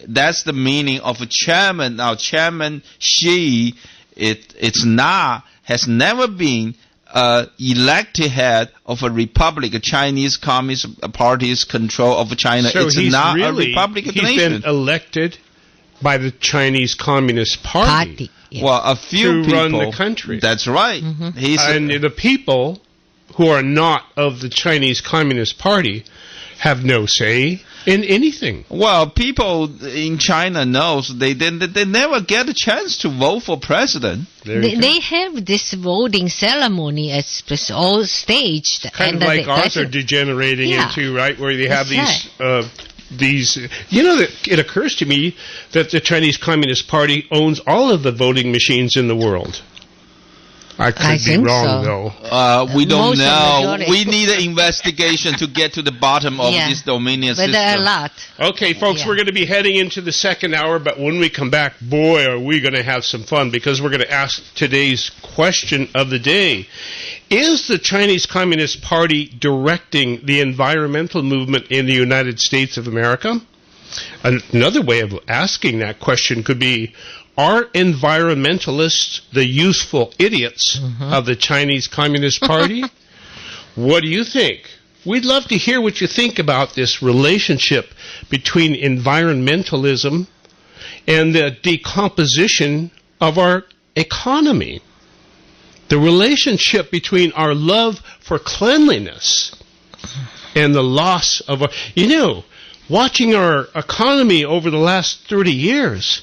That's the meaning of a chairman. Now, Chairman Xi, has never been elected head of a republic, a Chinese Communist Party's control of China. So it's not a republic he's nation. Been elected by the Chinese Communist Party. Yeah. Well, a few to people run the country. That's right. And the people who are not of the Chinese Communist Party have no say in anything. Well, people in China knows they never get a chance to vote for president. They have this voting ceremony. It's all staged. Kind of like ours are degenerating into, right, where they have these. You know, it occurs to me that the Chinese Communist Party owns all of the voting machines in the world. I could be wrong, though. We don't know. We need an investigation to get to the bottom of this Dominion system. But there are a lot. Okay, folks, we're going to be heading into the second hour, but when we come back, boy, are we going to have some fun, because we're going to ask today's question of the day. Is the Chinese Communist Party directing the environmental movement in the United States of America? Another way of asking that question could be, are environmentalists the useful idiots of the Chinese Communist Party? What do you think? We'd love to hear what you think about this relationship between environmentalism and the decomposition of our economy. The relationship between our love for cleanliness and the loss of our... You know, watching our economy over the last 30 years...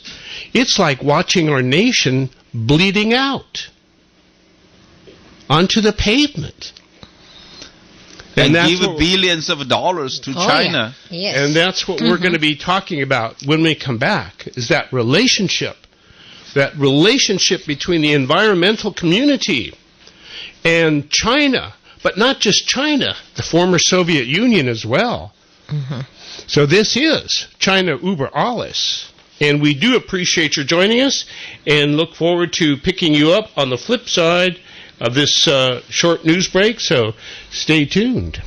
It's like watching our nation bleeding out onto the pavement. And give billions of dollars to China. Yeah. Yes. And that's what we're going to be talking about when we come back, is that relationship between the environmental community and China, but not just China, the former Soviet Union as well. So this is China über alles. And we do appreciate your joining us and look forward to picking you up on the flip side of this short news break, so stay tuned.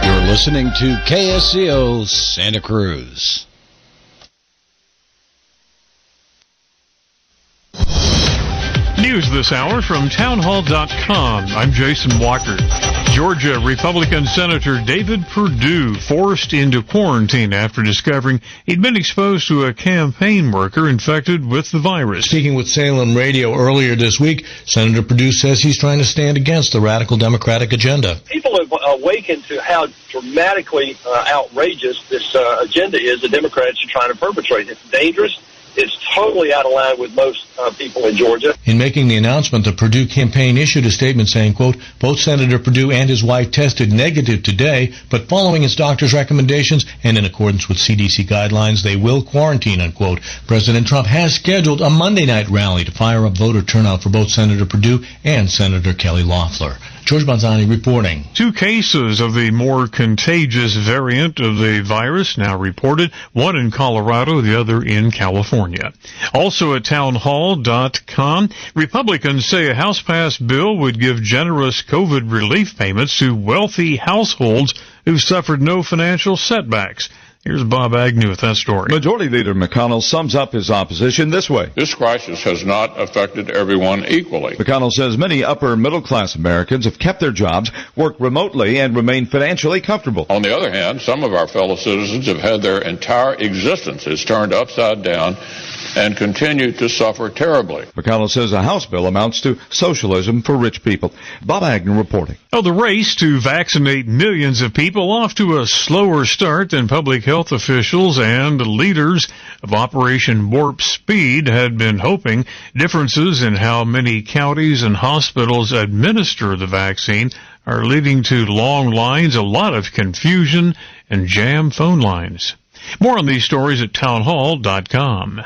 You're listening to KSCO Santa Cruz. News this hour from townhall.com. I'm Jason Walker. Georgia Republican Senator David Perdue forced into quarantine after discovering he'd been exposed to a campaign worker infected with the virus. Speaking with Salem Radio earlier this week, Senator Perdue says he's trying to stand against the radical Democratic agenda. People have awakened to how dramatically outrageous this agenda is the Democrats are trying to perpetrate. It's dangerous. It's totally out of line with most people in Georgia. In making the announcement, the Perdue campaign issued a statement saying, quote, both Senator Perdue and his wife tested negative today, but following his doctor's recommendations and in accordance with CDC guidelines, they will quarantine, unquote. President Trump has scheduled a Monday night rally to fire up voter turnout for both Senator Perdue and Senator Kelly Loeffler. George Bonzani reporting. 2 cases of the more contagious variant of the virus now reported, one in Colorado, the other in California. Also at townhall.com, Republicans say a House-passed bill would give generous COVID relief payments to wealthy households who suffered no financial setbacks. Here's Bob Agnew with that story. Majority Leader McConnell sums up his opposition this way. This crisis has not affected everyone equally. McConnell says many upper middle-class Americans have kept their jobs, worked remotely, and remain financially comfortable. On the other hand, some of our fellow citizens have had their entire existences turned upside down and continue to suffer terribly. McConnell says a House bill amounts to socialism for rich people. Bob Agnew reporting. Oh, the race to vaccinate millions of people off to a slower start than public health officials and leaders of Operation Warp Speed had been hoping. Differences in how many counties and hospitals administer the vaccine are leading to long lines, a lot of confusion, and jammed phone lines. More on these stories at townhall.com.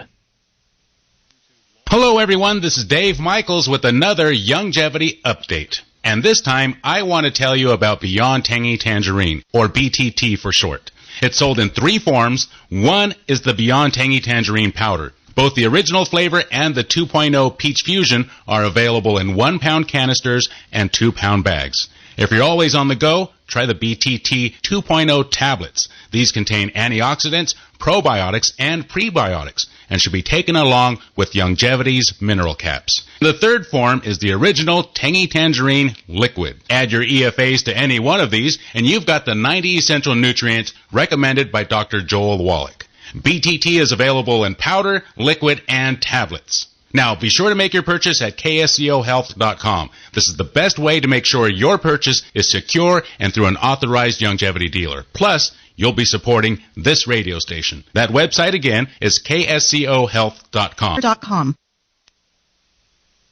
Hello, everyone. This is Dave Michaels with another Youngevity update. And this time, I want to tell you about Beyond Tangy Tangerine, or BTT for short. It's sold in 3 forms. One is the Beyond Tangy Tangerine powder. Both the original flavor and the 2.0 Peach Fusion are available in 1-pound canisters and 2-pound bags. If you're always on the go, try the BTT 2.0 tablets. These contain antioxidants, probiotics, and prebiotics, and should be taken along with Youngevity's mineral caps. The third form is the original Tangy Tangerine liquid. Add your EFAs to any one of these, and you've got the 90 essential nutrients recommended by Dr. Joel Wallach. BTT is available in powder, liquid, and tablets. Now, be sure to make your purchase at kscohealth.com. This is the best way to make sure your purchase is secure and through an authorized Youngevity dealer. Plus, you'll be supporting this radio station. That website, again, is kscohealth.com.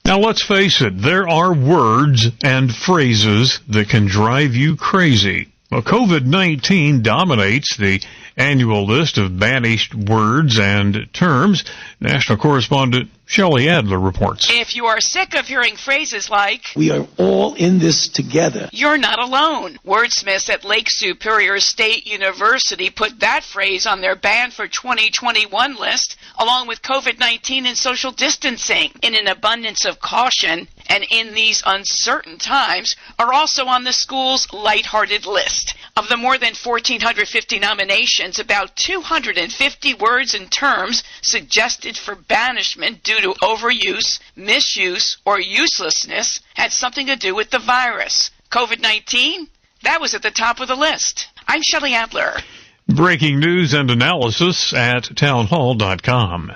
Now, let's face it, there are words and phrases that can drive you crazy. Well, COVID-19 dominates the annual list of banished words and terms. National correspondent Shelley Adler reports. If you are sick of hearing phrases like, "We are all in this together," "You're not alone," wordsmiths at Lake Superior State University put that phrase on their banned for 2021 list, along with COVID-19 and social distancing, in an abundance of caution, and in these uncertain times, are also on the school's lighthearted list. Of the more than 1,450 nominations, about 250 words and terms suggested for banishment due to overuse, misuse, or uselessness had something to do with the virus. COVID-19? That was at the top of the list. I'm Shelley Adler. Breaking news and analysis at townhall.com.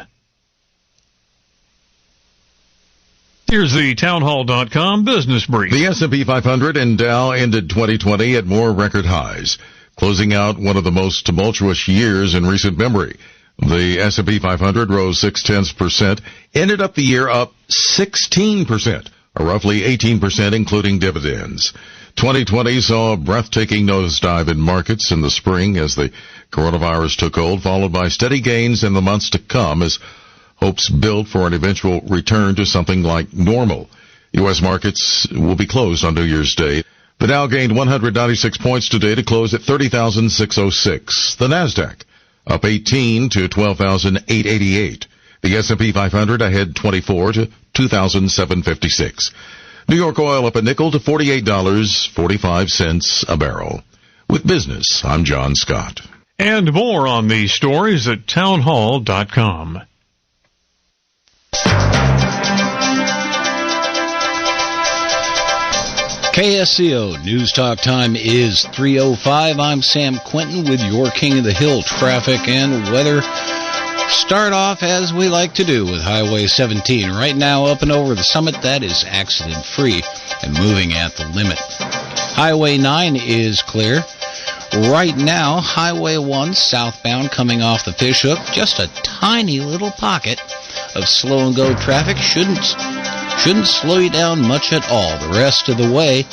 Here's the townhall.com business brief. The S&P 500 and Dow ended 2020 at more record highs, closing out one of the most tumultuous years in recent memory. The S&P 500 rose 0.6%, ended up the year up 16%, or roughly 18% including dividends. 2020 saw a breathtaking nosedive in markets in the spring as the coronavirus took hold, followed by steady gains in the months to come as hopes build for an eventual return to something like normal. U.S. markets will be closed on New Year's Day. The Dow gained 196 points today to close at 30,606. The Nasdaq up 18 to 12,888. The S&P 500 ahead 24 to 2,756. New York oil up a nickel to $48.45 a barrel. With business, I'm John Scott. And more on these stories at townhall.com. KSCO News Talk time is 3:05. I'm Sam Quinton with your King of the Hill traffic and weather. Start off as we like to do with Highway 17. Right now up and over the summit, that is accident-free and moving at the limit. Highway 9 is clear. Right now, Highway 1 southbound coming off the Fishhook, just a tiny little pocket of slow-and-go traffic. Shouldn't slow you down much at all. The rest of the way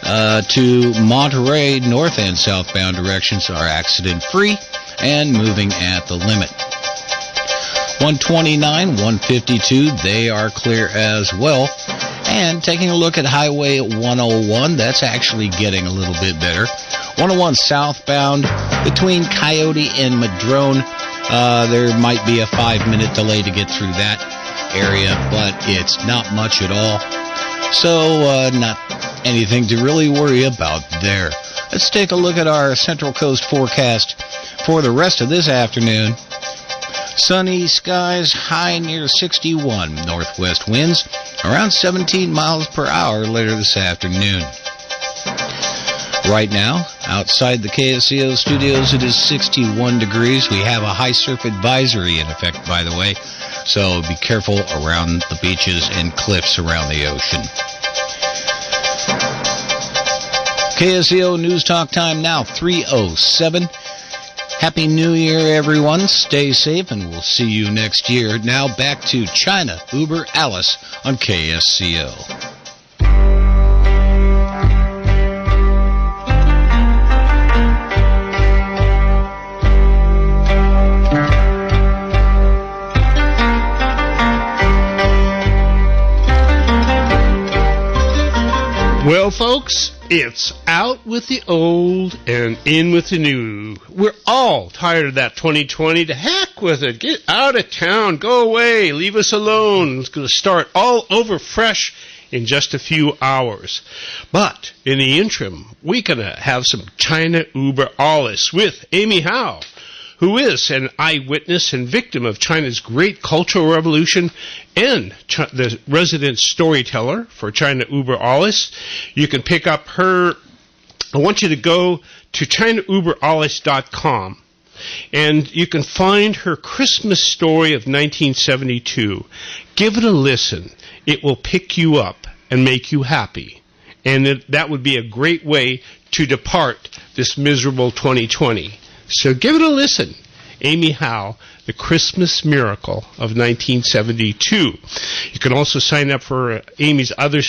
to Monterey, north and southbound directions are accident-free and moving at the limit. 129, 152, they are clear as well. And taking a look at Highway 101, that's actually getting a little bit better. 101 southbound between Coyote and Madrone, there might be a 5-minute delay to get through that area, but it's not much at all. So, not anything to really worry about there. Let's take a look at our Central Coast forecast For the rest of this afternoon, sunny skies, high near 61. Northwest winds around 17 miles per hour later this afternoon. Right now, outside the KSCO studios, it is 61 degrees. We have a high surf advisory in effect, by the way, so be careful around the beaches and cliffs around the ocean. KSCO News Talk time now, 3:07. Happy New Year, everyone. Stay safe, and we'll see you next year. Now back to China, Uber Alice on KSCO. Well, folks, it's out with the old and in with the new. We're all tired of that 2020. To heck with it. Get out of town. Go away. Leave us alone. It's going to start all over fresh in just a few hours. But in the interim, we're going to have some China Uber Alles with Amy Howe, who is an eyewitness and victim of China's great cultural revolution and the resident storyteller for China Uber Alles. You can pick up her. I want you to go to ChinaUberAlles.com, and you can find her Christmas story of 1972. Give it a listen. It will pick you up and make you happy. And that would be a great way to depart this miserable 2020. So give it a listen. Amy Howe, The Christmas Miracle of 1972. You can also sign up for Amy's other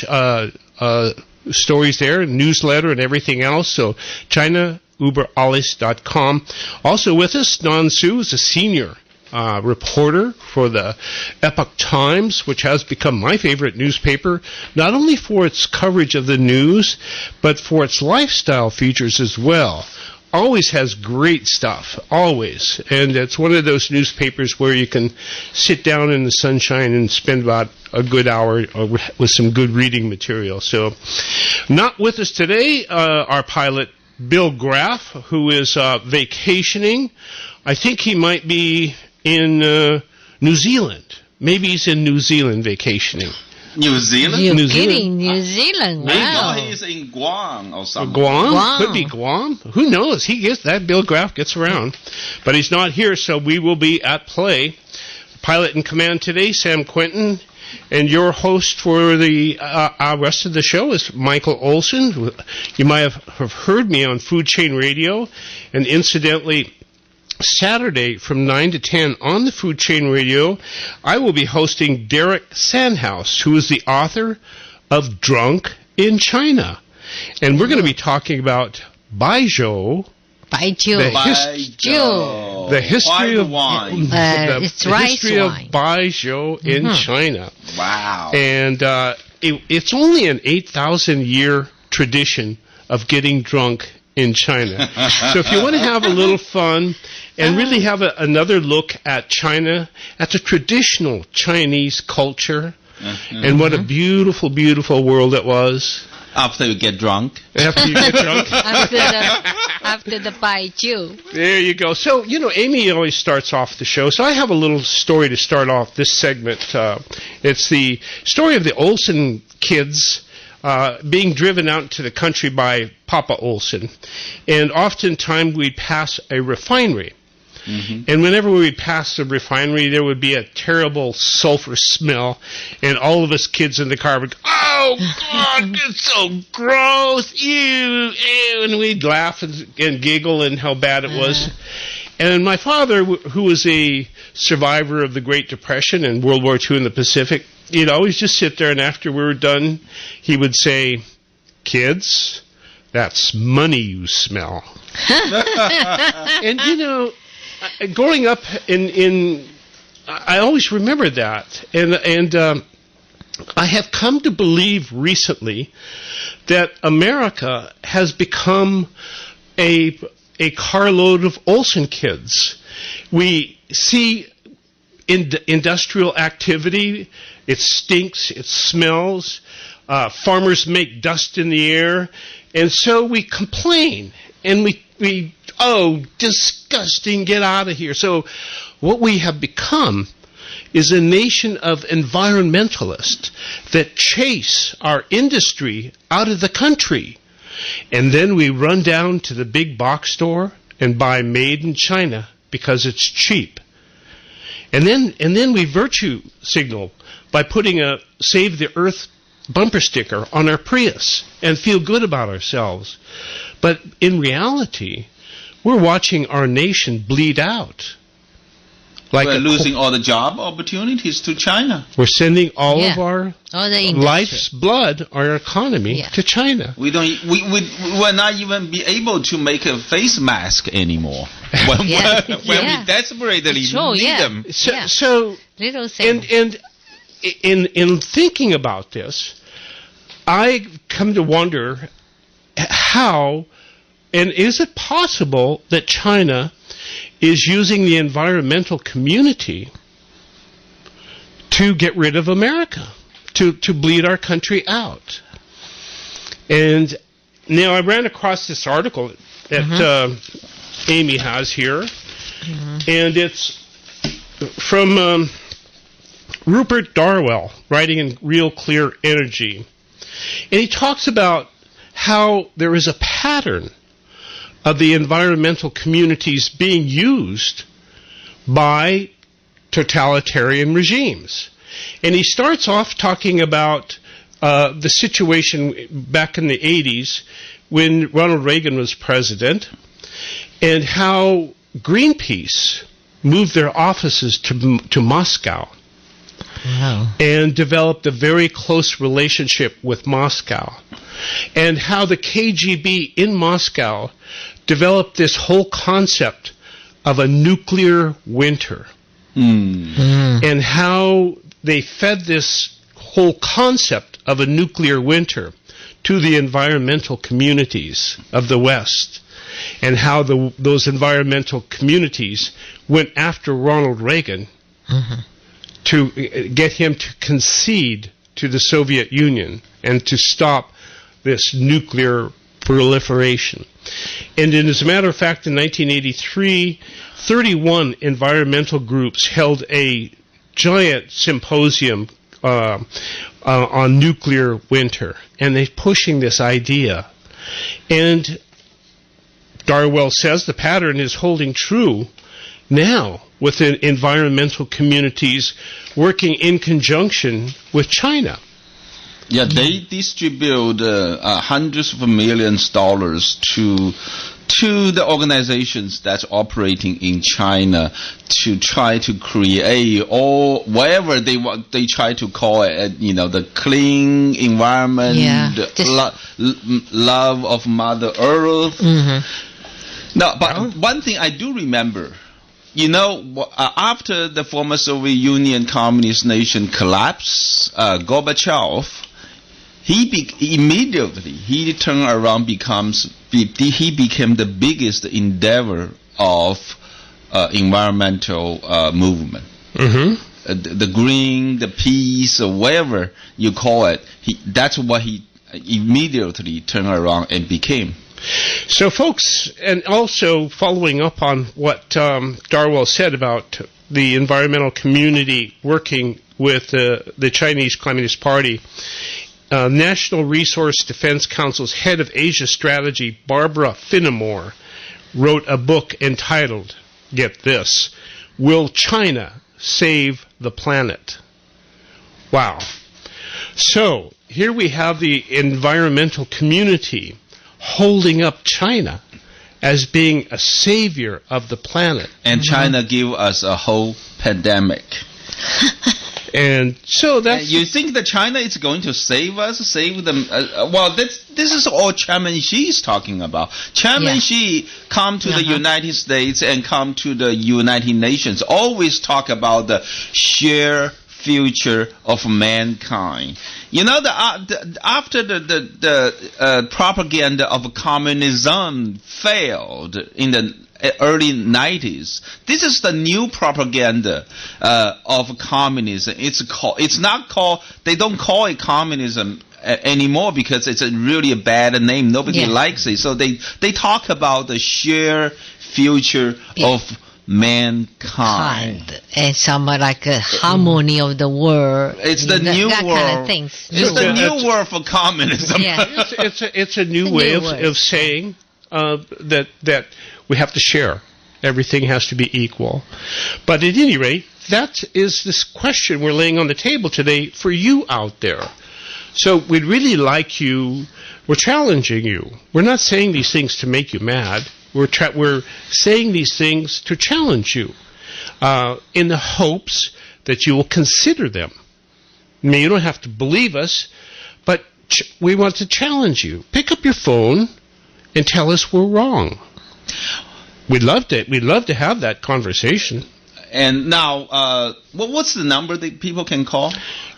stories there, newsletter and everything else. So ChinaUberAlles.com. Also with us, Don Su is a senior reporter for the Epoch Times, which has become my favorite newspaper, not only for its coverage of the news, but for its lifestyle features as well. Always has great stuff, always. And it's one of those newspapers where you can sit down in the sunshine and spend about a good hour with some good reading material. So, not with us today, our pilot, Bill Graff, who is vacationing. I think he might be in New Zealand. Maybe he's in New Zealand vacationing. New Zealand? You're kidding, New Zealand. Wow. He's in Guam or something. Guam? Could be Guam. Who knows? That Bill Graff gets around. But he's not here, so we will be at play. Pilot in command today, Sam Quinton. And your host for the rest of the show is Michael Olson. You might have heard me on Food Chain Radio. And incidentally, Saturday from 9 to 10 on the Food Chain Radio, I will be hosting Derek Sandhouse, who is the author of Drunk in China. And we're going to be talking about Baijiu. The history of wine. The history of Baijiu in China. Wow. And it's only an 8,000-year tradition of getting drunk in China. So if you want to have a little fun and really have another look at China, at the traditional Chinese culture, and what a beautiful, beautiful world it was. After you get drunk. After you get drunk. after the Baijiu. There you go. So, Amy always starts off the show. So I have a little story to start off this segment. It's the story of the Olsen kids being driven out into the country by Papa Olsen. And oftentimes we'd pass a refinery. And whenever we'd pass the refinery, there would be a terrible sulfur smell. And all of us kids in the car would go, "Oh, God, it's so gross. Ew, ew." And we'd laugh and giggle and how bad it was. And my father, who was a survivor of the Great Depression and World War II in the Pacific, he'd always just sit there, and after we were done, he would say, "Kids, that's money you smell." And, growing up I always remembered that. And I have come to believe recently that America has become a carload of Olsen kids. We see industrial activity. It stinks. It smells. Farmers make dust in the air. And so we complain. And we oh, disgusting, get out of here. So what we have become is a nation of environmentalists that chase our industry out of the country. And then we run down to the big box store and buy made in China because it's cheap. And then we virtue signal by putting a Save the Earth bumper sticker on our Prius and feel good about ourselves. But in reality, we're watching our nation bleed out. Like we're losing all the job opportunities to China. We're sending all of our life's blood, our economy, to China. We're not even be able to make a face mask anymore when we desperately need them. So little thing. And in thinking about this, I come to wonder how, and is it possible that China is using the environmental community to get rid of America, to bleed our country out? And now I ran across this article that Amy has here, and it's from Rupert Darwell, writing in Real Clear Energy. And he talks about how there is a pattern of the environmental communities being used by totalitarian regimes. And he starts off talking about the situation back in the 80s when Ronald Reagan was president, and how Greenpeace moved their offices to Moscow. Wow. And developed a very close relationship with Moscow. And how the KGB in Moscow developed this whole concept of a nuclear winter. And how they fed this whole concept of a nuclear winter to the environmental communities of the West. And how those environmental communities went after Ronald Reagan to get him to concede to the Soviet Union and to stop this nuclear proliferation. And as a matter of fact, in 1983, 31 environmental groups held a giant symposium on nuclear winter, and they're pushing this idea. And Darwell says the pattern is holding true now within environmental communities working in conjunction with China. Yeah, they distribute hundreds of millions of dollars to the organizations that's operating in China to try to create whatever they want. They try to call it, the clean environment, love of Mother Earth. No, but one thing I do remember. After the former Soviet Union communist nation collapsed, Gorbachev, he turned around, he became the biggest endeavor of environmental movement. The green, the peace, or whatever you call it, that's what he immediately turned around and became. So, folks, and also following up on what Darwell said about the environmental community working with the Chinese Communist Party, National Resource Defense Council's head of Asia strategy, Barbara Finnemore, wrote a book entitled, get this, Will China Save the Planet? Wow. So, here we have the environmental community holding up China as being a savior of the planet. And China give us a whole pandemic. And so that's... You think that China is going to save us, save them? This is all Chairman Xi is talking about. Chairman Xi come to the United States and come to the United Nations, always talk about the shared future of mankind. After the propaganda of communism failed in the early 90s, this is the new propaganda of communism. They don't call it communism anymore because it's really a bad name. Nobody likes it. So they talk about the shared future of mankind. And some like a harmony of the world. It's the new that world. Kind of things. It's the new world for communism. Yeah. It's a new way of saying that we have to share. Everything has to be equal. But at any rate, that is this question we're laying on the table today for you out there. So we'd really like you, we're challenging you. We're not saying these things to make you mad. We're saying these things to challenge you in the hopes that you will consider them. I mean, you don't have to believe us, but we want to challenge you. Pick up your phone and tell us we're wrong. We'd love to have that conversation. And now, what's the number that people can call?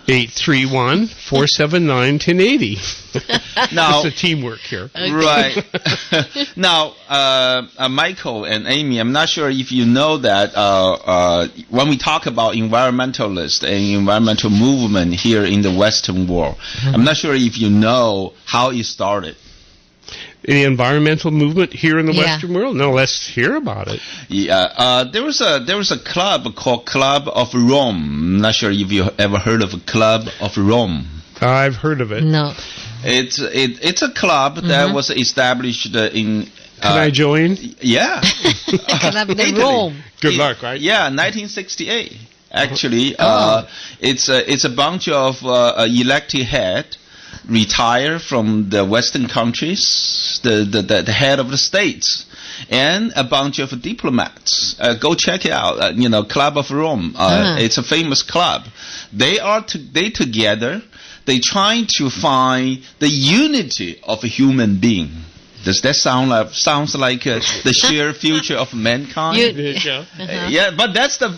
831-479-1080. Now, it's a teamwork here. Right. Now, Michael and Amy, I'm not sure if you know that when we talk about environmentalists and environmental movement here in the Western world, I'm not sure if you know how it started. The environmental movement here in the Western world? No, let's hear about it. Yeah, there was a club called Club of Rome. I'm not sure if you ever heard of a Club of Rome. I've heard of it. No. It's a club that was established in. Can I join? Yeah. Club of Rome. Good luck, right? Yeah, 1968. Actually, it's a bunch of elected head. Retire from the Western countries, the head of the states, and a bunch of diplomats. Go check it out. Club of Rome. It's a famous club. They together. They trying to find the unity of a human being. Does that sounds like the shared future of mankind? Yeah, but that's a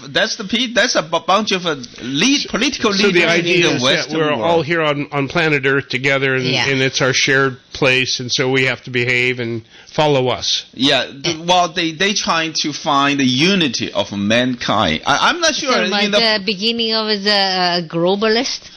bunch of political leaders. So the idea in the is Western that we're world. all here on planet Earth together, and it's our shared place, and so we have to behave and follow us. Yeah, well, they trying to find the unity of mankind. I'm not sure. So like the beginning of the globalism.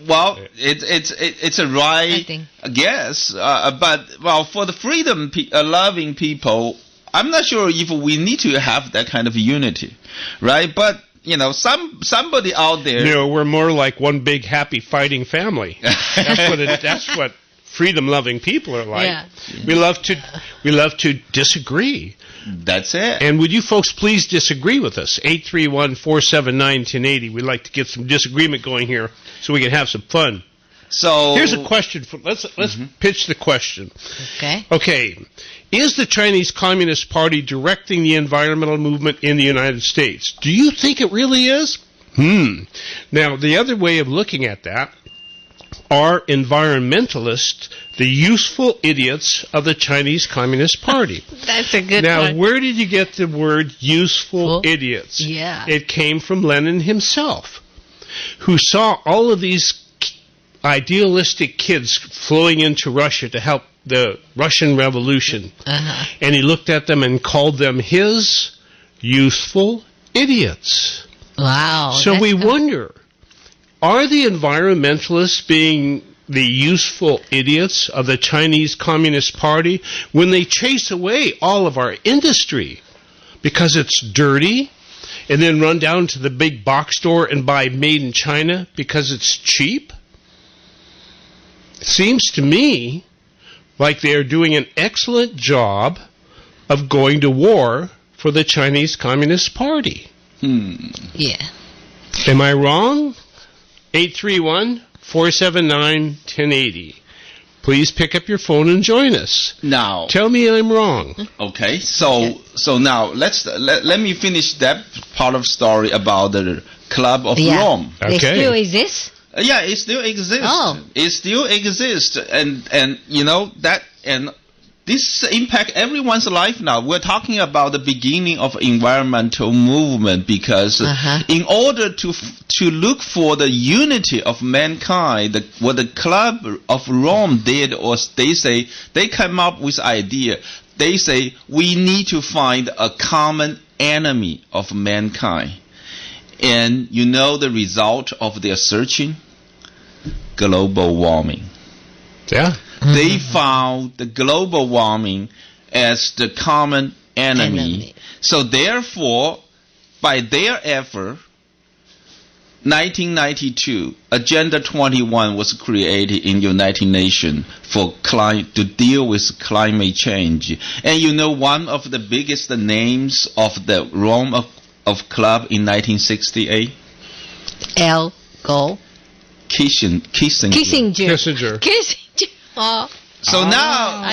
Well, it's a right guess, but for the freedom loving people, I'm not sure if we need to have that kind of unity, right? But somebody out there. No, we're more like one big happy fighting family. That's what freedom loving people are like. Yeah. We love to disagree. That's it. And would you folks please disagree with us? 831-479-1080. We'd like to get some disagreement going here so we can have some fun. So here's a question. Let's pitch the question. Okay. Is the Chinese Communist Party directing the environmental movement in the United States? Do you think it really is? Now, the other way of looking at that, are environmentalists the useful idiots of the Chinese Communist Party? That's a good Now, one. where did you get the word useful idiots? Yeah. It came from Lenin himself, who saw all of these idealistic kids flowing into Russia to help the Russian Revolution. And he looked at them and called them his useful idiots. Wow. So we wonder, are the environmentalists being the useful idiots of the Chinese Communist Party when they chase away all of our industry because it's dirty, and then run down to the big box store and buy made in China because it's cheap? It seems to me like they are doing an excellent job of going to war for the Chinese Communist Party. Yeah. Am I wrong? 831-479-1080. Please pick up your phone and join us. Now, tell me I'm wrong. Okay, so now let me finish that part of story about the Club of Rome. They still exist? Yeah, it still exists. It still exists, and this impact everyone's life now. We're talking about the beginning of environmental movement because in order to look for the unity of mankind, what the Club of Rome did was they came up with idea. They say we need to find a common enemy of mankind. And the result of their searching? global warming. Yeah. They found the global warming as the common enemy. So therefore, by their effort, 1992, Agenda 21 was created in United Nations to deal with climate change. And you know one of the biggest names of the Rome of Club in 1968? Al Gore. Kissinger. Oh. So now,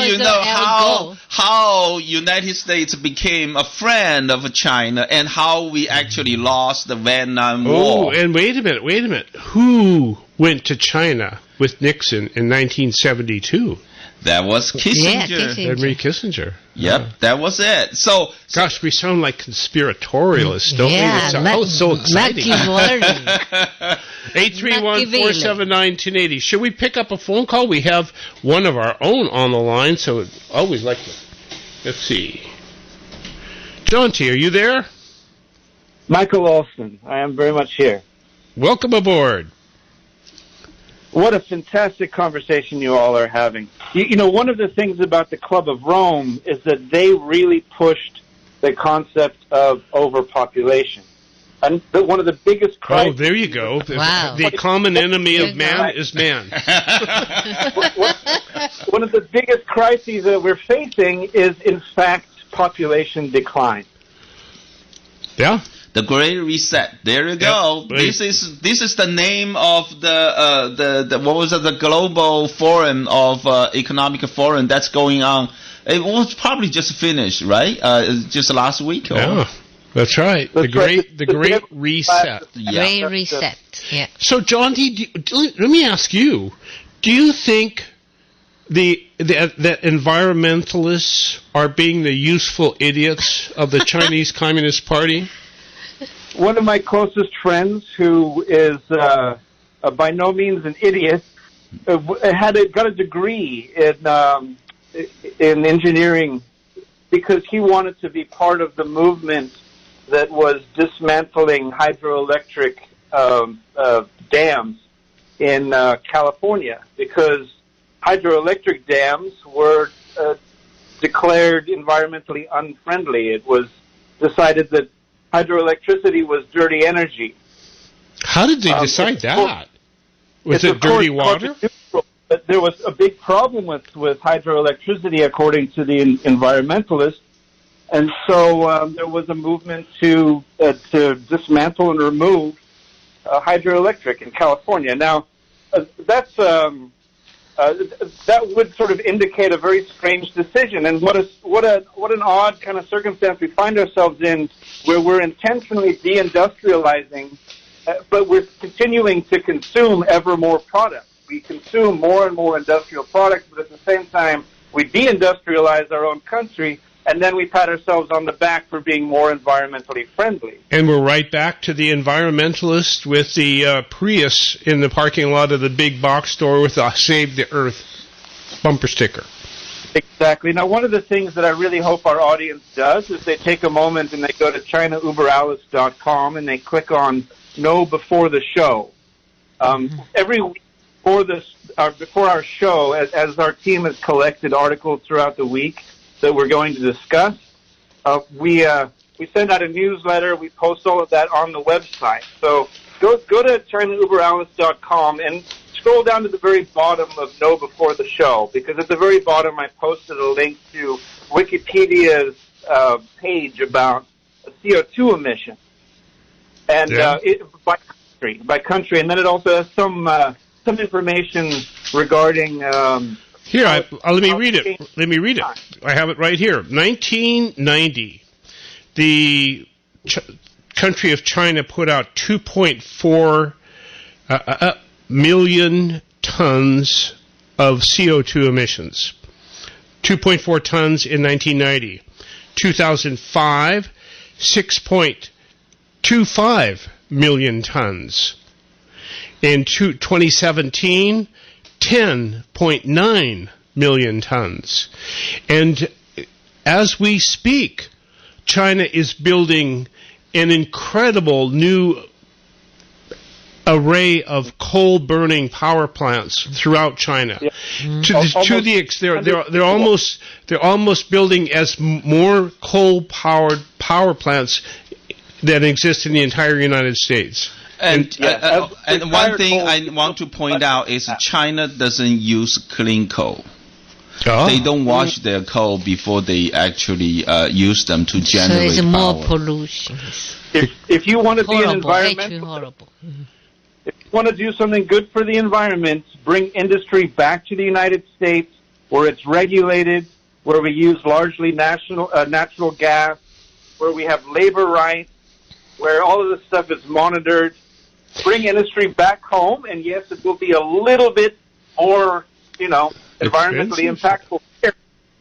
you know how United States became a friend of China and how we actually lost the Vietnam War. Oh, and wait a minute. Who went to China with Nixon in 1972? That was Kissinger. Yeah, Henry Kissinger. Yep, that was it. So, gosh, we sound like conspiratorialists, don't we? It's so exciting. 831-479-1080. Should we pick up a phone call? We have one of our own on the line, so I'd always like to. Let's see. John T., are you there? Michael Olson. I am very much here. Welcome aboard. What a fantastic conversation you all are having. You know, one of the things about the Club of Rome is that they really pushed the concept of overpopulation. And one of the biggest crises... Oh, there you go. Wow. The common enemy of man is man. One of the biggest crises that we're facing is, in fact, population decline. Yeah. The Great Reset. There you go. This is the name of the what was it? The Global Forum of Economic Forum that's going on. It was probably just finished, right? Just last week. Yeah, that's right. The Great Reset. Great Reset. Yeah. So, John D., let me ask you: do you think that environmentalists are being the useful idiots of the Chinese Communist Party? One of my closest friends, who is by no means an idiot, got a degree in engineering because he wanted to be part of the movement that was dismantling hydroelectric dams in California, because hydroelectric dams were declared environmentally unfriendly. It was decided that hydroelectricity was dirty energy. How did they decide that? Was it dirty water? But there was a big problem with hydroelectricity, according to the environmentalists, and so there was a movement to dismantle and remove hydroelectric in California. Now, that would sort of indicate a very strange decision, and what an odd kind of circumstance we find ourselves in, where we're intentionally deindustrializing, but we're continuing to consume ever more products. We consume more and more industrial products, but at the same time, we deindustrialize our own country, and then we pat ourselves on the back for being more environmentally friendly. And we're right back to the environmentalist with the Prius in the parking lot of the big box store with the Save the Earth bumper sticker. Exactly. Now, one of the things that I really hope our audience does is they take a moment and they go to ChinaUberAlice.com and they click on Know Before the Show. Every week before our show, as our team has collected articles throughout the week that we're going to discuss, we send out a newsletter. We post all of that on the website. So go to ChinaUberAlice.com and scroll down to the very bottom of Know Before the Show, because at the very bottom I posted a link to Wikipedia's page about CO2 emissions, and by country, and then it also has some information regarding. Here, let me read it. I have it right here. 1990, the country of China put out 2.4 million tons of CO2 emissions. 2.4 tons in 1990. 2005, 6.25 million tons. In 2017, 10.9 million tons. And as we speak, China is building an incredible new array of coal-burning power plants throughout China. Yeah. They're almost building as more coal-powered power plants that exist in the entire United States. And one thing I want to point out is China doesn't use clean coal. Oh. They don't wash their coal before they actually use them to generate power. So it's more power. pollution. If you want to be an environmental, if you want to do something good for the environment, bring industry back to the United States where it's regulated, where we use largely natural gas, where we have labor rights, where all of this stuff is monitored. Bring industry back home, and yes, it will be a little bit more, environmentally impactful.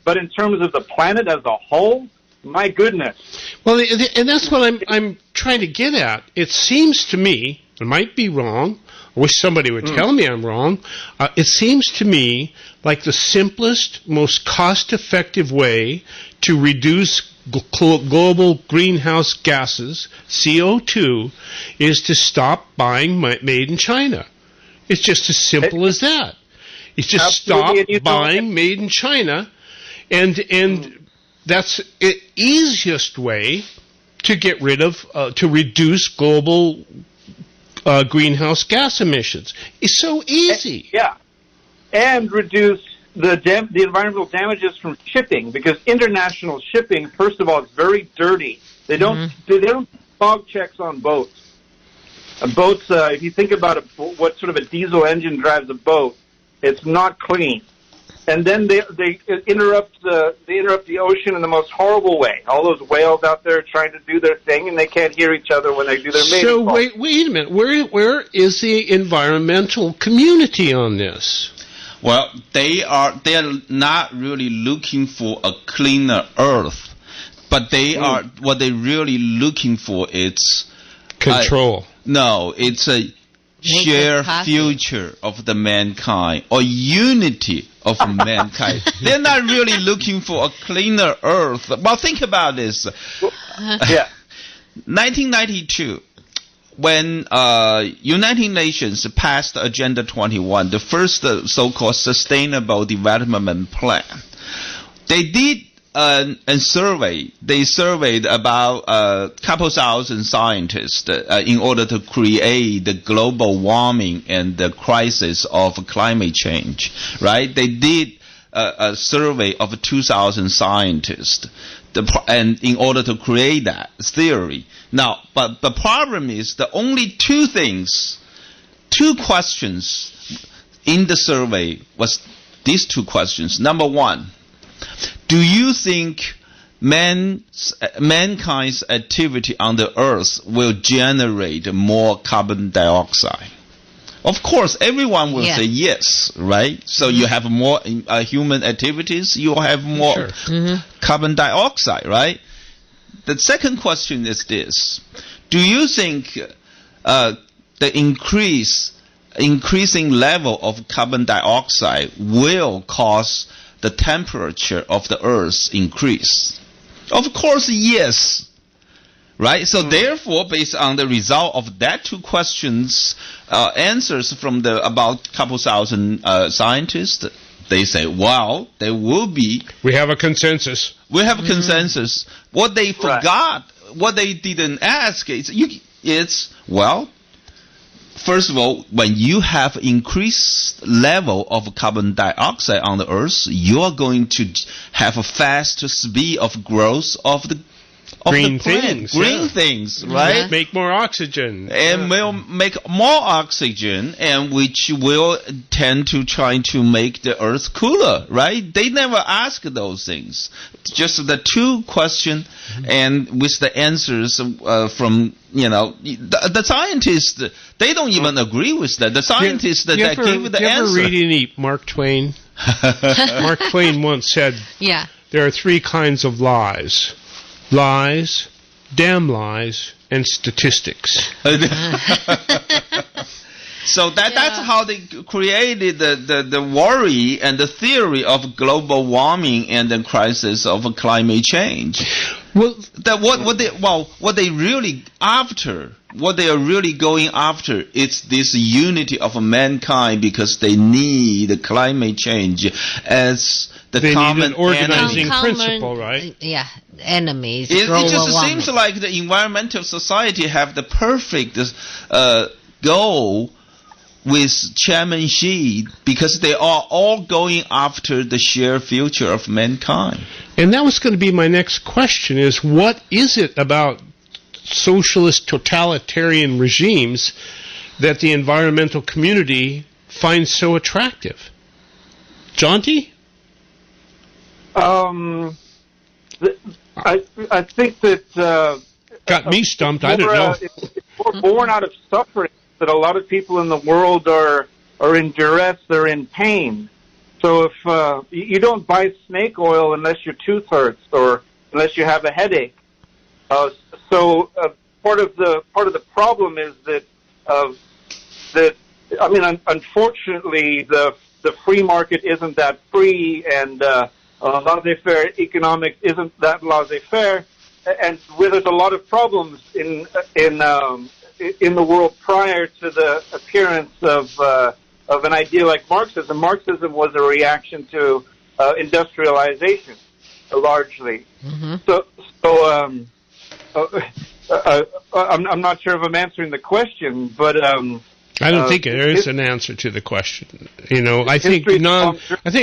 But in terms of the planet as a whole, my goodness. Well, and that's what I'm trying to get at. It seems to me, I might be wrong, I wish somebody would tell me I'm wrong, it seems to me like the simplest, most cost-effective way to reduce global greenhouse gases, CO2, is to stop buying made in China. It's just as simple as that. It's just stop buying made in China, and that's the easiest way to get rid of, to reduce global greenhouse gas emissions. It's so easy. Yeah, and reduce the environmental damages from shipping, because international shipping, first of all, it's very dirty. They don't fog checks on boats. Boats, if you think about what sort of a diesel engine drives a boat, it's not clean. And then they interrupt the ocean in the most horrible way. All those whales out there trying to do their thing, and they can't hear each other when they do their mating call. So wait a minute. Where is the environmental community on this? Well, they are not really looking for a cleaner Earth, but they are what they're really looking for is control. No, it's a shared future of the mankind or unity of mankind. They're not really looking for a cleaner Earth. Well, think about this. 1992. When United Nations passed Agenda 21, the first so-called Sustainable Development Plan, they did a survey. They surveyed about a couple thousand scientists in order to create the global warming and the crisis of climate change. Right? They did a survey of 2,000 scientists. And in order to create that theory. Now, but the problem is the only two questions in the survey was these two questions. Number one, do you think mankind's activity on the Earth will generate more carbon dioxide? Of course, everyone will say yes, right? So you have more human activities, you will have more carbon dioxide, right? The second question is this. Do you think the increasing level of carbon dioxide will cause the temperature of the Earth increase? Of course, yes. Right? So therefore, based on the result of that two questions, answers from about a couple thousand scientists, they say, well, there will be... We have a consensus. We have a consensus. What they forgot, what they didn't ask is, well, first of all, when you have increased level of carbon dioxide on the Earth, you are going to have a fast speed of growth of the green things, right? Make more oxygen, and will make more oxygen, and which will tend to try to make the Earth cooler, right? They never ask those things. Just the two questions, and with the answers from the scientists, they don't even agree with that. The scientists that gave the answer. You ever read any Mark Twain? Mark Twain once said, there are three kinds of lies. Lies, damn lies, and statistics. So that's how they created the worry and the theory of global warming and the crisis of climate change. Well, what they really after what they are really going after is this unity of mankind, because they need climate change as the common organizing principle, right? Yeah, enemies. It just seems like the environmental society have the perfect goal with Chairman Xi, because they are all going after the shared future of mankind. And that was going to be my next question, is what is it about socialist totalitarian regimes that the environmental community finds so attractive? Jonty? I think that... got me stumped, I don't know. We're born out of suffering, that a lot of people in the world are in duress, they're in pain. So if you don't buy snake oil unless your tooth hurts or unless you have a headache. So part of the problem is that unfortunately the free market isn't that free, and laissez-faire economics isn't that laissez-faire, and where there's a lot of problems in the world prior to the appearance of an idea like Marxism. Marxism was a reaction to industrialization, largely. Mm-hmm. I'm not sure if I'm answering the question, but I don't think there is an answer to the question. I think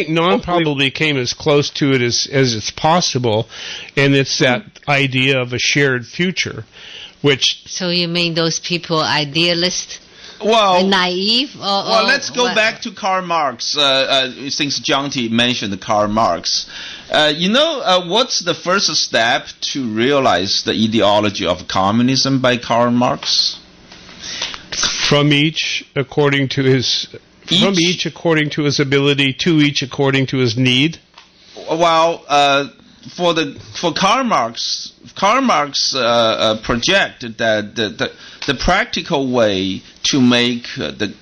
Non probably came as close to it as it's possible, and it's that idea of a shared future, which. So you mean those people idealists? Well, naive? Well, let's go back to Karl Marx, since Jonty mentioned Karl Marx. What's the first step to realize the ideology of communism by Karl Marx? From each according to his ability, to each according to his need. Well, for Karl Marx projected that the practical way to make the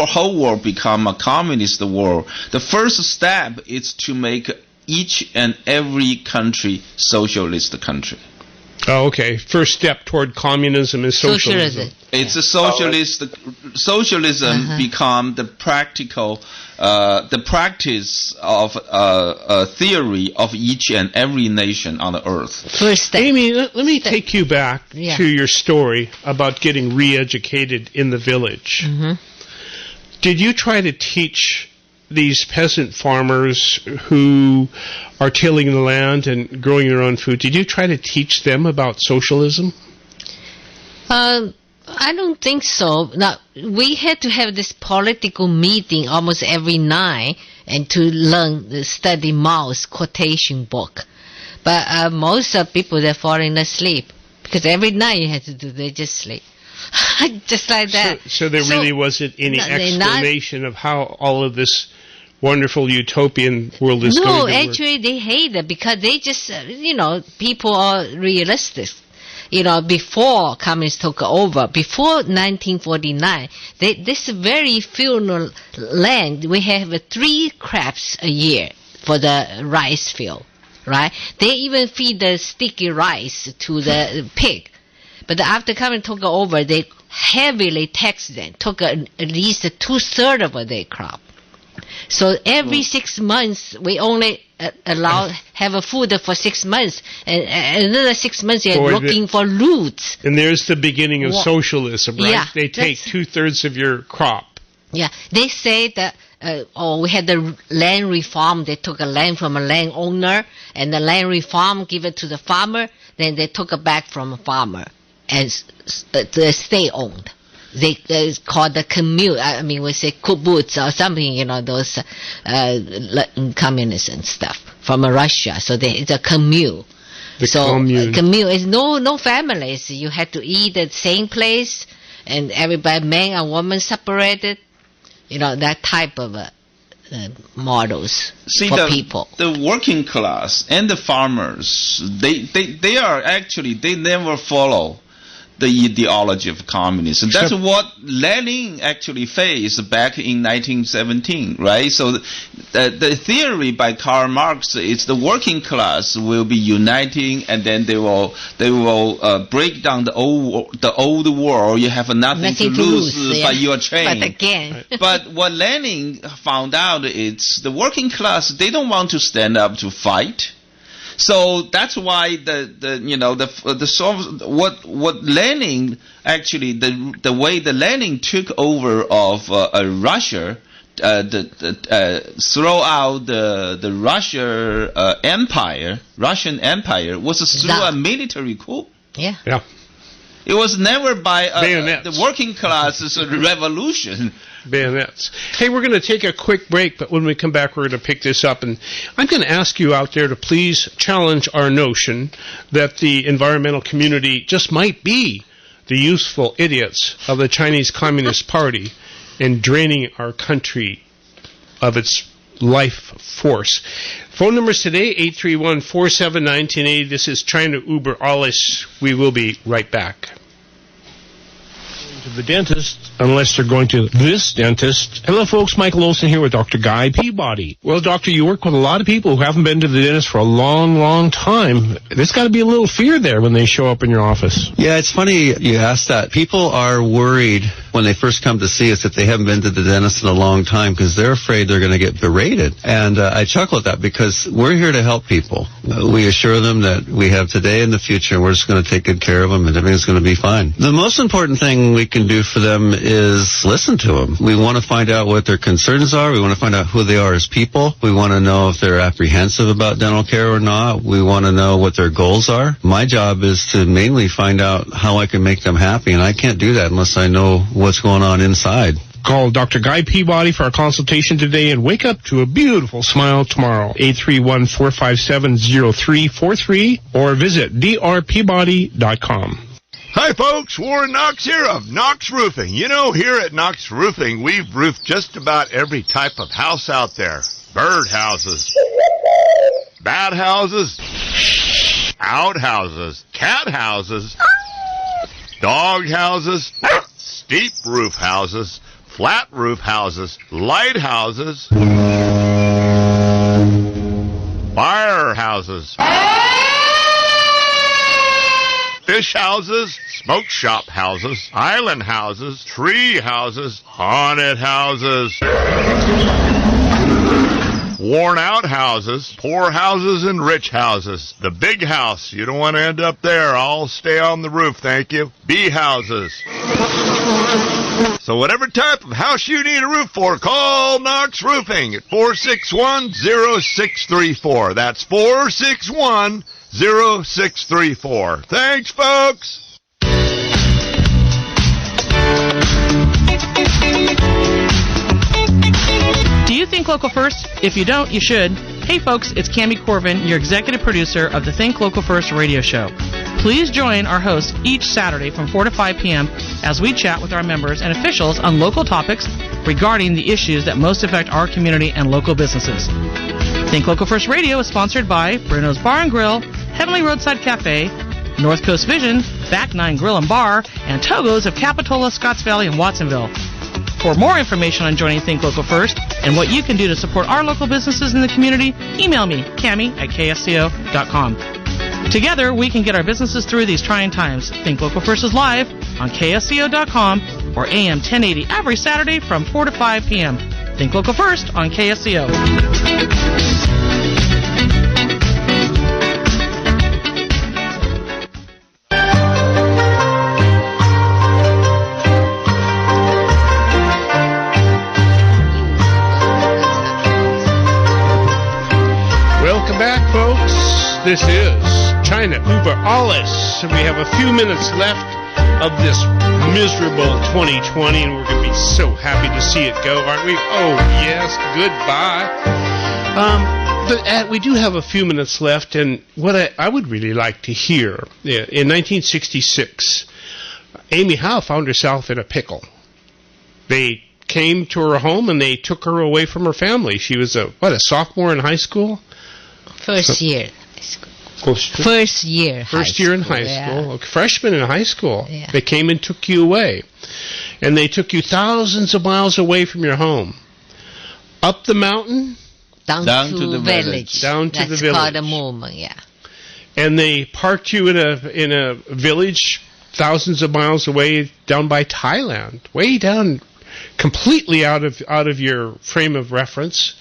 whole world become a communist world, the first step is to make each and every country socialist country. Oh, okay. First step toward communism is socialism. It's a socialism become the practical, the practice of a theory of each and every nation on the earth. First step. Amy, let me take you back to your story about getting re-educated in the village. Mm-hmm. Did you try to teach these peasant farmers who are tilling the land and growing their own food, did you try to teach them about socialism? I don't think so. Now, we had to have this political meeting almost every night and to study Mao's quotation book. But most of people, they're falling asleep because every night you had to do, they just sleep. Just like that. So there really wasn't any explanation of how all of this wonderful utopian world is going to work? No, actually they hate it because they just, people are realistic. Before communists took over, before 1949, this very few land, we have 3 crops a year for the rice field, right? They even feed the sticky rice to the pig. But after communists took over, they heavily taxed them, took at least 2/3 of their crop. So every 6 months, we only have a food for 6 months, and another 6 months you're looking for loot. And there's the beginning of socialism, right? Yeah, they take 2/3 of your crop. Yeah, they say that, we had the land reform. They took a land from a landowner, and the land reform give it to the farmer. Then they took it back from a farmer, and the state-owned. It's called the commune. We say kibbutz or something, those communism stuff from Russia. So it's a commune. Commune is no families. You had to eat at the same place, and everybody, man and woman, separated. That type of models for people. The working class and the farmers, they are actually, they never follow the ideology of communism. That's what Lenin actually faced back in 1917, right? So the theory by Karl Marx is the working class will be uniting, and then they will break down the old world. You have nothing to lose but your chain. But again, but what Lenin found out is the working class, they don't want to stand up to fight. So that's why what Lenin actually the way the Lenin took over of Russia, throw out the Russian Empire was through a military coup. Yeah. It was never by the working class's revolution. Bayonets. Hey, we're going to take a quick break, but when we come back, we're going to pick this up. And I'm going to ask you out there to please challenge our notion that the environmental community just might be the useful idiots of the Chinese Communist Party in draining our country of its life force. Phone numbers today, 831-47-1980. This is China Uber Alles. We will be right back. To the dentist, unless they're going to this dentist. Hello, folks. Michael Olson here with Dr. Guy Peabody. Well, doctor, you work with a lot of people who haven't been to the dentist for a long, long time. There's got to be a little fear there when they show up in your office. Yeah, it's funny you ask that. People are worried when they first come to see us that they haven't been to the dentist in a long time because they're afraid they're going to get berated. And I chuckle at that because we're here to help people. We assure them that we have today and the future, and we're just going to take good care of them, and everything's going to be fine. The most important thing we can do for them is listen to them. We want to find out what their concerns are. We want to find out who they are as people. We want to know if they're apprehensive about dental care or not. We want to know what their goals are. My job is to mainly find out how I can make them happy, and I can't do that unless I know what's going on inside. Call Dr. Guy Peabody for a consultation today and wake up to a beautiful smile tomorrow. 831-457-0343 or visit drpeabody.com. Hi folks, Warren Knox here of Knox Roofing. You know, here at Knox Roofing, we've roofed just about every type of house out there. Bird houses, bat houses, outhouses, cat houses, dog houses, steep roof houses, flat roof houses, lighthouses, fire houses, fish houses, smoke shop houses, island houses, tree houses, haunted houses, worn out houses, poor houses, and rich houses. The big house, you don't want to end up there. I'll stay on the roof, thank you. Bee houses. So whatever type of house you need a roof for, call Knox Roofing at 461-0634. That's 461-0634. Thanks, folks. Do you think local first? If you don't, you should. Hey folks, it's Cammie Corvin, your executive producer of the Think Local First radio show. Please join our hosts each Saturday from 4 to 5 p.m. as we chat with our members and officials on local topics regarding the issues that most affect our community and local businesses. Think Local First Radio is sponsored by Bruno's Bar and Grill, Heavenly Roadside Cafe, North Coast Vision, Back 9 Grill and Bar, and Togo's of Capitola, Scotts Valley, and Watsonville. For more information on joining Think Local First and what you can do to support our local businesses in the community, email me, Cammie@ksco.com. Together, we can get our businesses through these trying times. Think Local First is live on KSCO.com or AM 1080 every Saturday from 4 to 5 p.m. Think Local First on KSCO. Welcome back, folks. This is China Uber Alles. We have a few minutes left of this miserable 2020, and we're going to be so happy to see it go, aren't we? Oh, yes, goodbye. But we do have a few minutes left, and what I would really like to hear, in 1966, Amy Howe found herself in a pickle. They came to her home, and they took her away from her family. She was a sophomore in high school? First year. First year in high school. Yeah. Freshman in high school. Yeah. They came and took you away. And they took you thousands of miles away from your home. Up the mountain. Down to the village. Down to the village. That's called a movement, yeah. And they parked you in a village thousands of miles away down by Thailand. Way down, completely out of your frame of reference.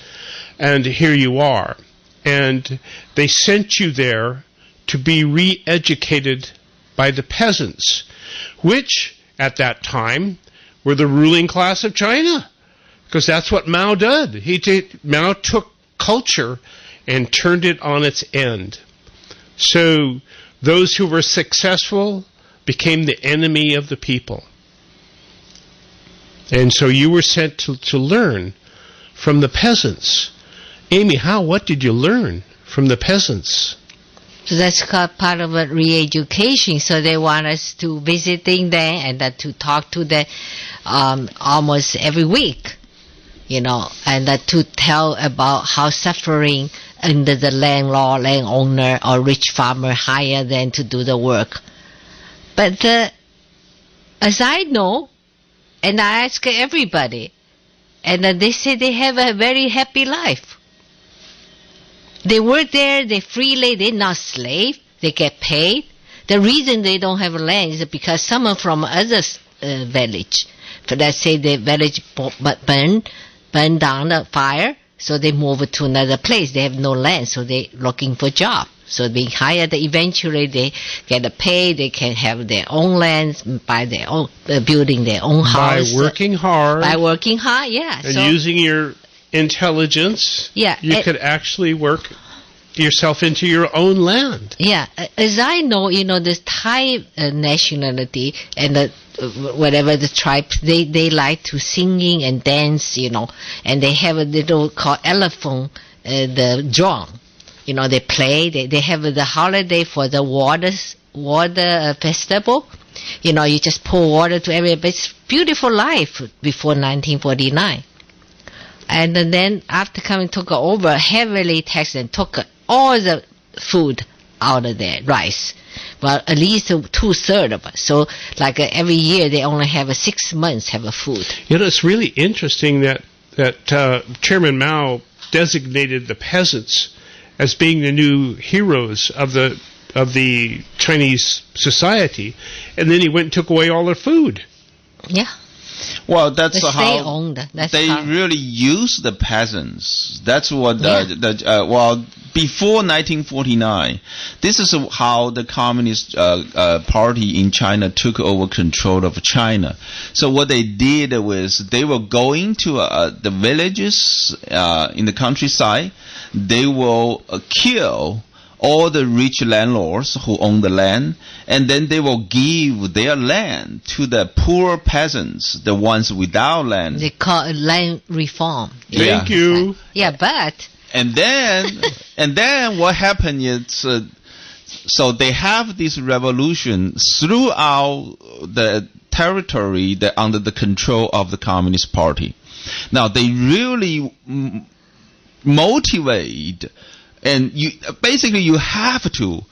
And here you are. And they sent you there to be re-educated by the peasants, which, at that time, were the ruling class of China. Because that's what Mao did. Mao took culture and turned it on its end. So those who were successful became the enemy of the people. And so you were sent to learn from the peasants. Amy, what did you learn from the peasants? So that's called part of a re-education. So they want us to visiting them and to talk to them almost every week, and to tell about how suffering under the landowner or rich farmer hire them to do the work. But as I know, and I ask everybody, and they say they have a very happy life. They work there, they freely, they're not slave, they get paid. The reason they don't have land is because someone from other village, let's say the village burned down the fire, so they move to another place. They have no land, so they're looking for job. So being hired, eventually they get a pay, they can have their own lands, buy their own, building their own house. By working hard. Yeah. And using your intelligence, you could actually work yourself into your own land. Yeah, as I know, this Thai nationality and whatever the tribes, they like to singing and dance, and they have a little called elephant, the drum. They play. They have the holiday for the water festival. You just pour water to everybody. It's beautiful life before 1949. And then after coming, took over, heavily taxed and took all the food out of there, rice. Well, at least 2/3 of it. So, every year, they only have 6 months have a food. It's really interesting that Chairman Mao designated the peasants as being the new heroes of the Chinese society, and then he went and took away all their food. Yeah. Well, that's how they owned. They really use the peasants. That's what before 1949, this is how the Communist Party in China took over control of China. So what they did was they were going to the villages in the countryside. They will kill all the rich landlords who own the land, and then they will give their land to the poor peasants, the ones without land. They call it land reform. Thank you. Yeah, but... And then what happened is, so they have this revolution throughout the territory under the control of the Communist Party. Now, they really motivate, and you have to,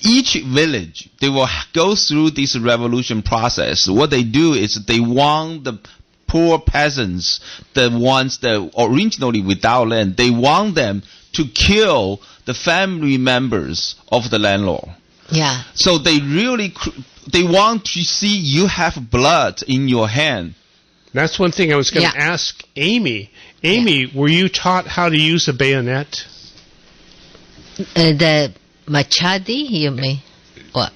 each village, they will go through this revolution process. What they do is they want the poor peasants, the ones that originally without land, they want them to kill the family members of the landlord. Yeah. So they want to see you have blood in your hand. That's one thing I was going to ask Amy. Amy, were you taught how to use a bayonet? The machete, you mean? What?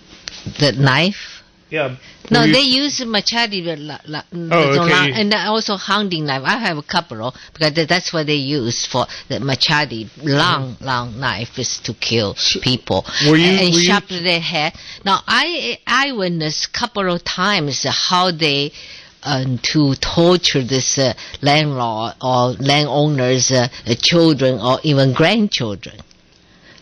The knife? Yeah. No, they use machete, and also hunting knife. I have a couple, because that's what they use for the machete. Long knife is to kill people. And chop their head. Now, I witnessed a couple of times how they to torture this landlord or landowners' children or even grandchildren.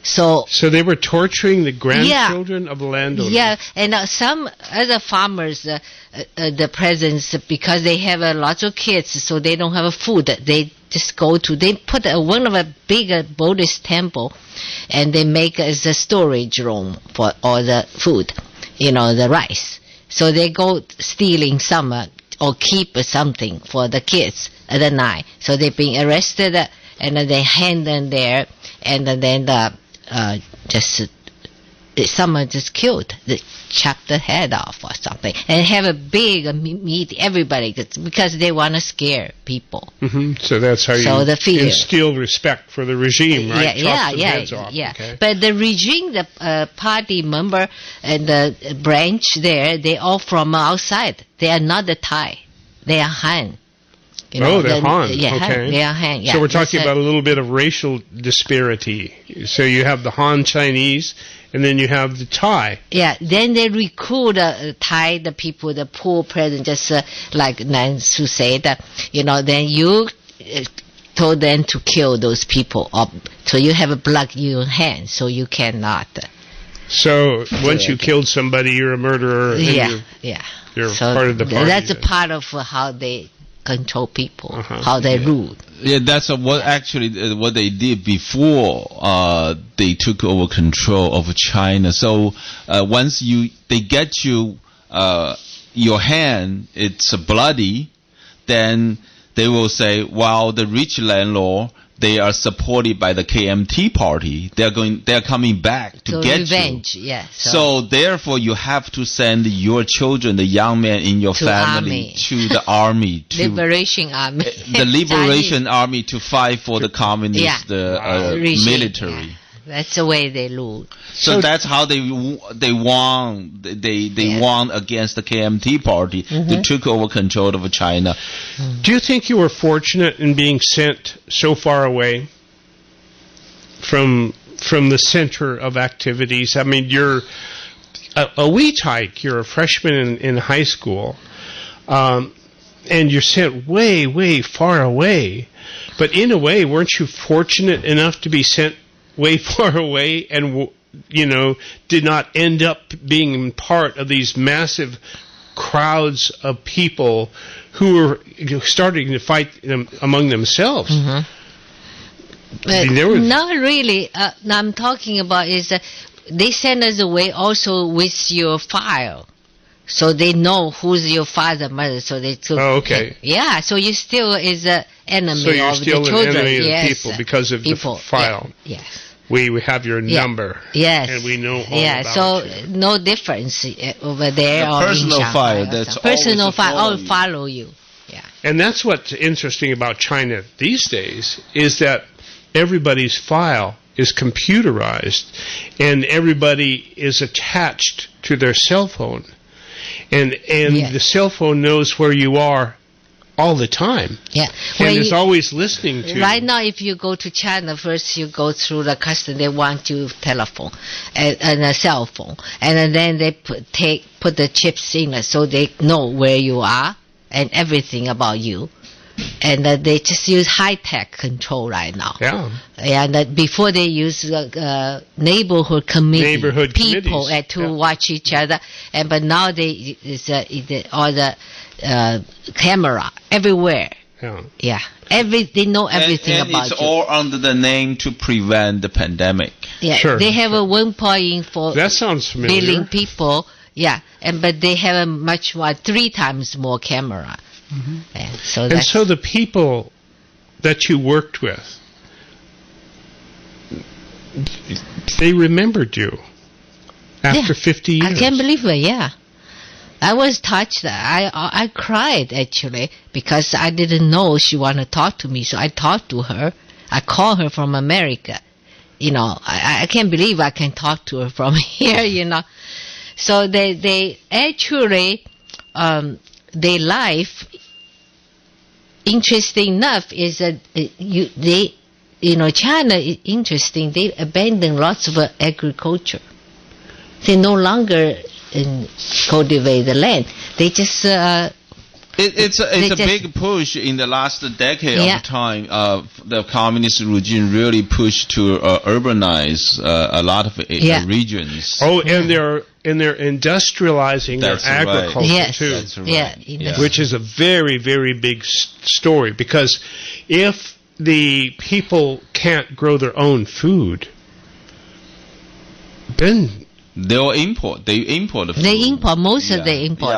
So they were torturing the grandchildren of the landowners. Yeah, and some other farmers, the peasants, because they have lots of kids, so they don't have food. They just they put one of a bigger Buddhist temple, and they make as a storage room for all the food, the rice. So they go stealing some or keep something for the kids at the night. So they're being arrested, and then they hand them there, and then someone just killed, chop the head off or something, and have a big meet everybody because they want to scare people. So that's how you instill respect for the regime, right? Yeah. Okay. But the regime, the party member and the branch there, they all from outside. They are not the Thai. They are Han. They're Han. Yeah, okay. They are Han. Yeah, so we're talking about a little bit of racial disparity. So you have the Han Chinese, and then you have the Thai. Yeah, then they recruit Thai, the people, the poor peasant, just like Nansu said, then you told them to kill those people. So you have a blood in your hand, so you cannot. So once you killed somebody, you're a murderer. And you're so part of the party. That's a part of how they control people, how they rule. Yeah, that's what they did before they took over control of China. So once they get you your hand, it's bloody, then they will say, well, the rich landlord, they are supported by the KMT party. They're coming back to get revenge, you. Yeah. So therefore, you have to send your children, the young men in your family, to the army, to Liberation Army, the Liberation Army, to fight for the communist military. Yeah. That's the way they rule. So that's how they won. They won against the KMT party. They took over control of China. Do you think you were fortunate in being sent so far away from the center of activities? I mean, you're a wee tyke. You're a freshman in high school, and you're sent way, way far away. But in a way, weren't you fortunate enough to be sent way far away and, did not end up being part of these massive crowds of people who were starting to fight among themselves? But not really. I'm talking about is they send us away also with your file. So they know who's your father, mother. So they took. Oh, okay. Yeah. So you still is an enemy so you're of still the children. An enemy of yes. the people because of the file. Yeah. Yes. We have your number. Yes. And we know all about so you. No difference over there. The personal file. That's personal file. All follow you. Yeah. And that's what's interesting about China these days is that everybody's file is computerized, and everybody is attached to their cell phone. And the cell phone knows where you are all the time. Yeah. And it's always listening to right you. Now, if you go to China, first you go through the custom, they want you telephone and a cell phone. And then they put the chips in it so they know where you are and everything about you. And they just use high-tech control right now. Yeah. And before they use neighborhood committee people to watch each other. But now all the camera everywhere. Yeah. They know everything and about it's you. all under the name to prevent the pandemic. Yeah. Sure. They have a 1.4 that sounds familiar. billion people. Yeah. But they have a much more, 3 times more camera. So the people that you worked with, they remembered you after 50 years. I can't believe it. Yeah, I was touched. I cried actually because I didn't know she wanted to talk to me. So I talked to her. I called her from America. I can't believe I can talk to her from here. So they actually their life. Interesting enough is that China is interesting. They abandon lots of agriculture. They no longer cultivate the land. They just It's a big push in the last decade of time. The communist regime really pushed to urbanize a lot of regions. Oh, and they're industrializing their agriculture too. That's right. Which is a very, very big story, because if the people can't grow their own food, then they'll import. They import food. They import most of the import.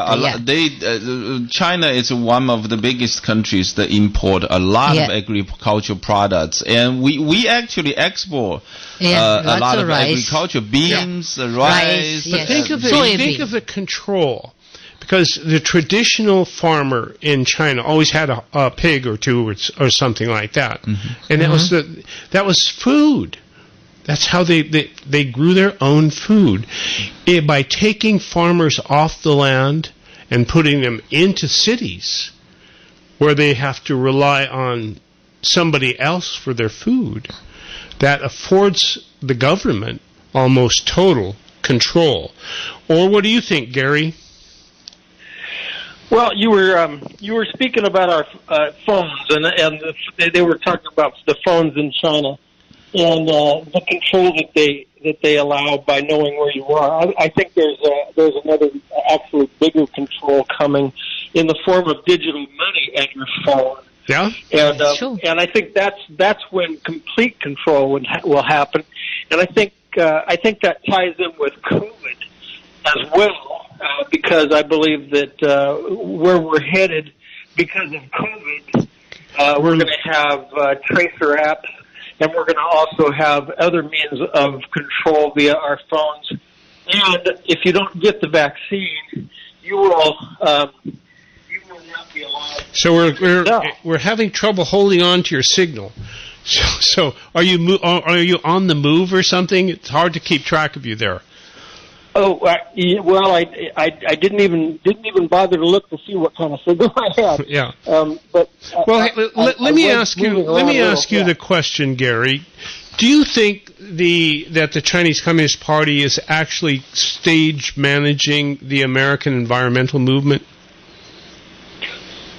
China is one of the biggest countries that import a lot of agricultural products, and we actually export a lot of agriculture, beans, rice. But think of the control. Because the traditional farmer in China always had a pig or two or something like that, and that was food. That's how they grew their own food. By taking farmers off the land and putting them into cities where they have to rely on somebody else for their food, that affords the government almost total control. Or what do you think, Gary? Well, you were speaking about our phones, and they were talking about the phones in China and the control that they allow by knowing where you are. I think there's another actually bigger control coming in the form of digital money at your phone. Yeah, and I think that's when complete control will happen, and I think that ties in with COVID as well. Because I believe that where we're headed because of COVID, we're going to have tracer apps, and we're going to also have other means of control via our phones. And if you don't get the vaccine, you will not be alive. So we're having trouble holding on to your signal. So are you on the move or something? It's hard to keep track of you there. Oh well, I didn't even bother to look to see what kind of signal I had. Yeah. But let me ask you the question, Gary. Do you think that the Chinese Communist Party is actually stage managing the American environmental movement?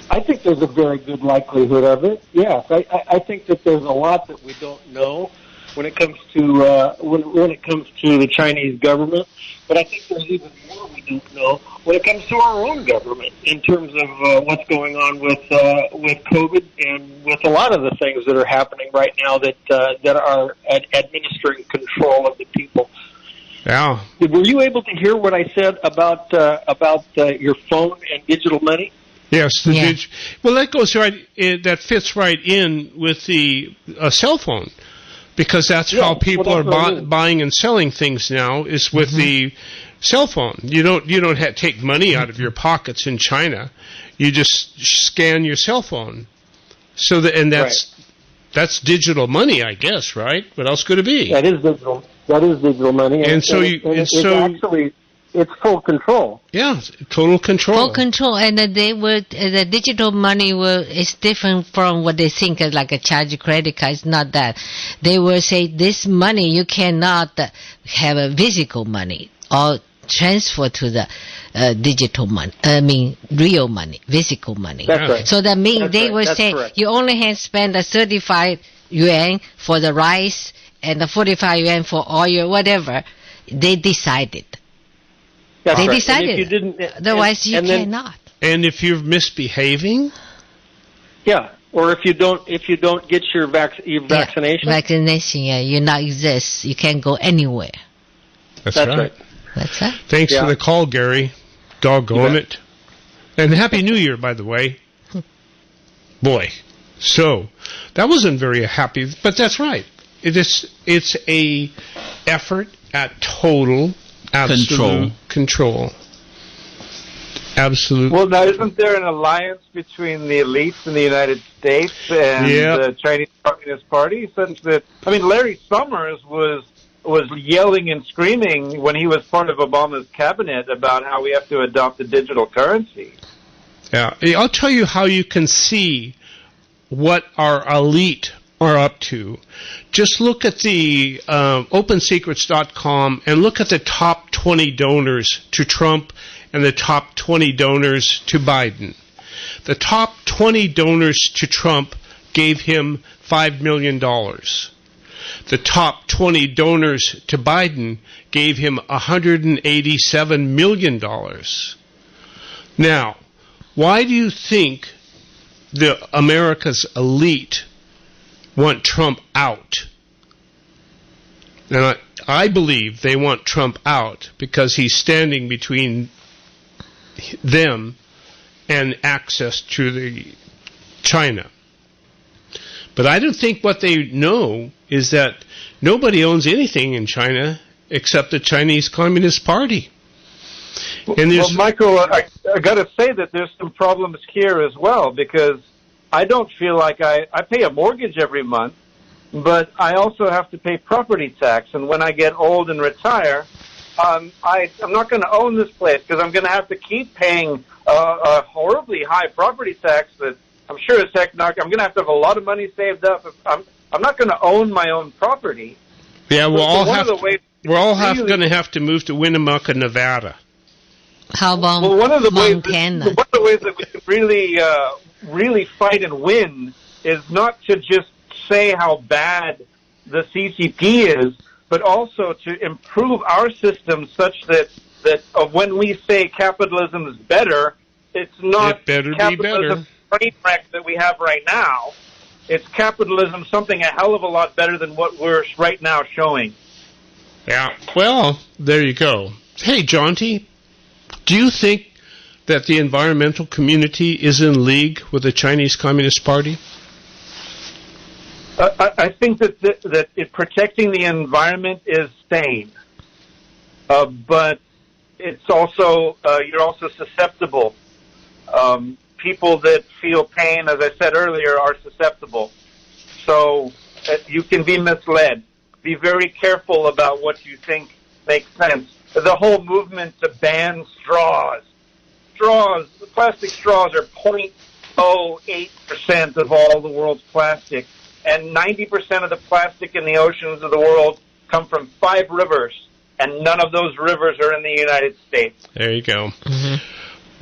I think there's a very good likelihood of it. Yes, I think that there's a lot that we don't know when it comes to when it comes to the Chinese government. But I think there's even more we don't know when it comes to our own government in terms of what's going on with COVID and with a lot of the things that are happening right now that are administering control of the people. Yeah. Were you able to hear what I said about your phone and digital money? Yes. Well, that goes right. That fits right in with the cell phone. Because that's how people are buying and selling things now, is with the cell phone. You don't take money out of your pockets in China. You just scan your cell phone. So that's digital money, I guess, right? What else could it be? That is digital. That is digital money. It's full control. Yeah, total control. Full control, and the digital money is different from what they think is like a charge credit card. It's not that. They will say this money you cannot have a physical money or transfer to the digital money. I mean, real money, physical money. That's right. So that means they will say correct. You only can spend the 35 yuan for the rice and the 45 yuan for oil, whatever. They decided. That's they right. decided. Otherwise, you cannot. And if you're misbehaving, or if you don't get your vaccination, you not exist. You can't go anywhere. That's right. That's right. Thanks for the call, Gary. Doggone it. And Happy New Year, by the way. Boy, so that wasn't very happy, but that's right. It's a effort at total. Absolute control. Absolute. Well, now isn't there an alliance between the elites in the United States and the Chinese Communist Party? Since Larry Summers was yelling and screaming when he was part of Obama's cabinet about how we have to adopt a digital currency. Yeah, I'll tell you how you can see what our elite are up to. Just look at the OpenSecrets.com and look at the top 20 donors to Trump and the top 20 donors to Biden. The top 20 donors to Trump gave him $5 million. The top 20 donors to Biden gave him $187 million. Now, why do you think America's elite want Trump out? And I believe they want Trump out because he's standing between them and access to China. But I don't think what they know is that nobody owns anything in China except the Chinese Communist Party. And well, Michael, I got to say that there's some problems here as well, because I don't feel like I pay a mortgage every month, but I also have to pay property tax. And when I get old and retire, I'm not going to own this place because I'm going to have to keep paying a horribly high property tax that I'm sure it's heck not. I'm going to have a lot of money saved up. I'm not going to own my own property. Yeah, we're all going to have to move to Winnemucca, Nevada. How about one of the Montana? One of the ways that we can really fight and win is not to just say how bad the CCP is, but also to improve our system such that when we say capitalism is better, it's not capitalism train wreck that we have right now. It's capitalism something a hell of a lot better than what we're right now showing. Yeah, well, there you go. Hey, Jaunty, do you think that the environmental community is in league with the Chinese Communist Party? I think that protecting the environment is sane, but it's also you're also susceptible. People that feel pain, as I said earlier, are susceptible. So you can be misled. Be very careful about what you think makes sense. The whole movement to ban straws. Plastic straws are 0.08% of all the world's plastic. And 90% of the plastic in the oceans of the world come from 5 rivers. And none of those rivers are in the United States. There you go. Mm-hmm.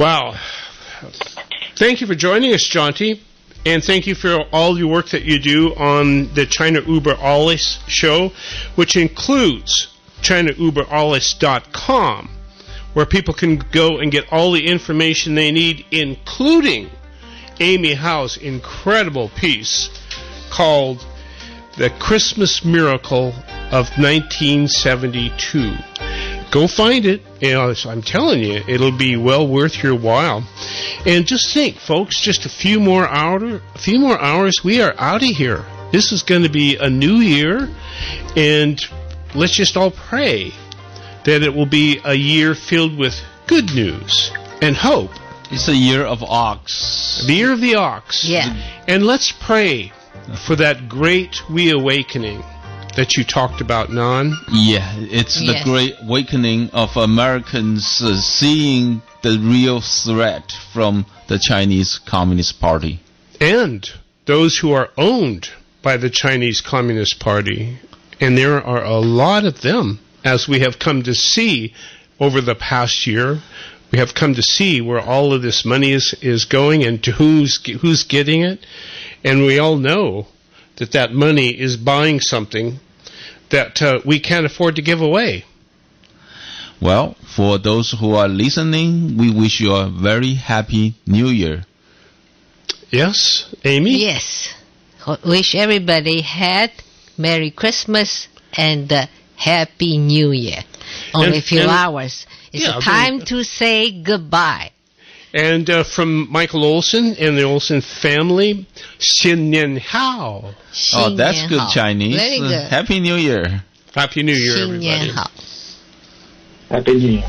Wow. Thank you for joining us, Jaunty, and thank you for all your work that you do on the China Uber Alles show, which includes ChinaUberAlles.com, where people can go and get all the information they need, including Amy Howe's incredible piece called The Christmas Miracle of 1972. Go find it. I'm telling you, it'll be well worth your while. And just think, folks, just a few more hours, we are out of here. This is going to be a new year, and let's just all pray that it will be a year filled with good news and hope. It's a year of ox. The year of the ox. Yeah. And let's pray for that great reawakening that you talked about, Nan. Yeah, it's the great awakening of Americans seeing the real threat from the Chinese Communist Party. And those who are owned by the Chinese Communist Party. And there are a lot of them, as we have come to see over the past year. We have come to see where all of this money is going and to who's getting it. And we all know that money is buying something that we can't afford to give away. Well, for those who are listening, we wish you a very happy New Year. Yes, Amy? Yes. Wish everybody had Merry Christmas and Happy New Year. Only a few hours. It's time to say goodbye. And from Michael Olson and the Olson family, 新年好. Oh, that's good Chinese. Very good. Happy New Year. Happy New Year, everybody. 新年好. Happy New Year.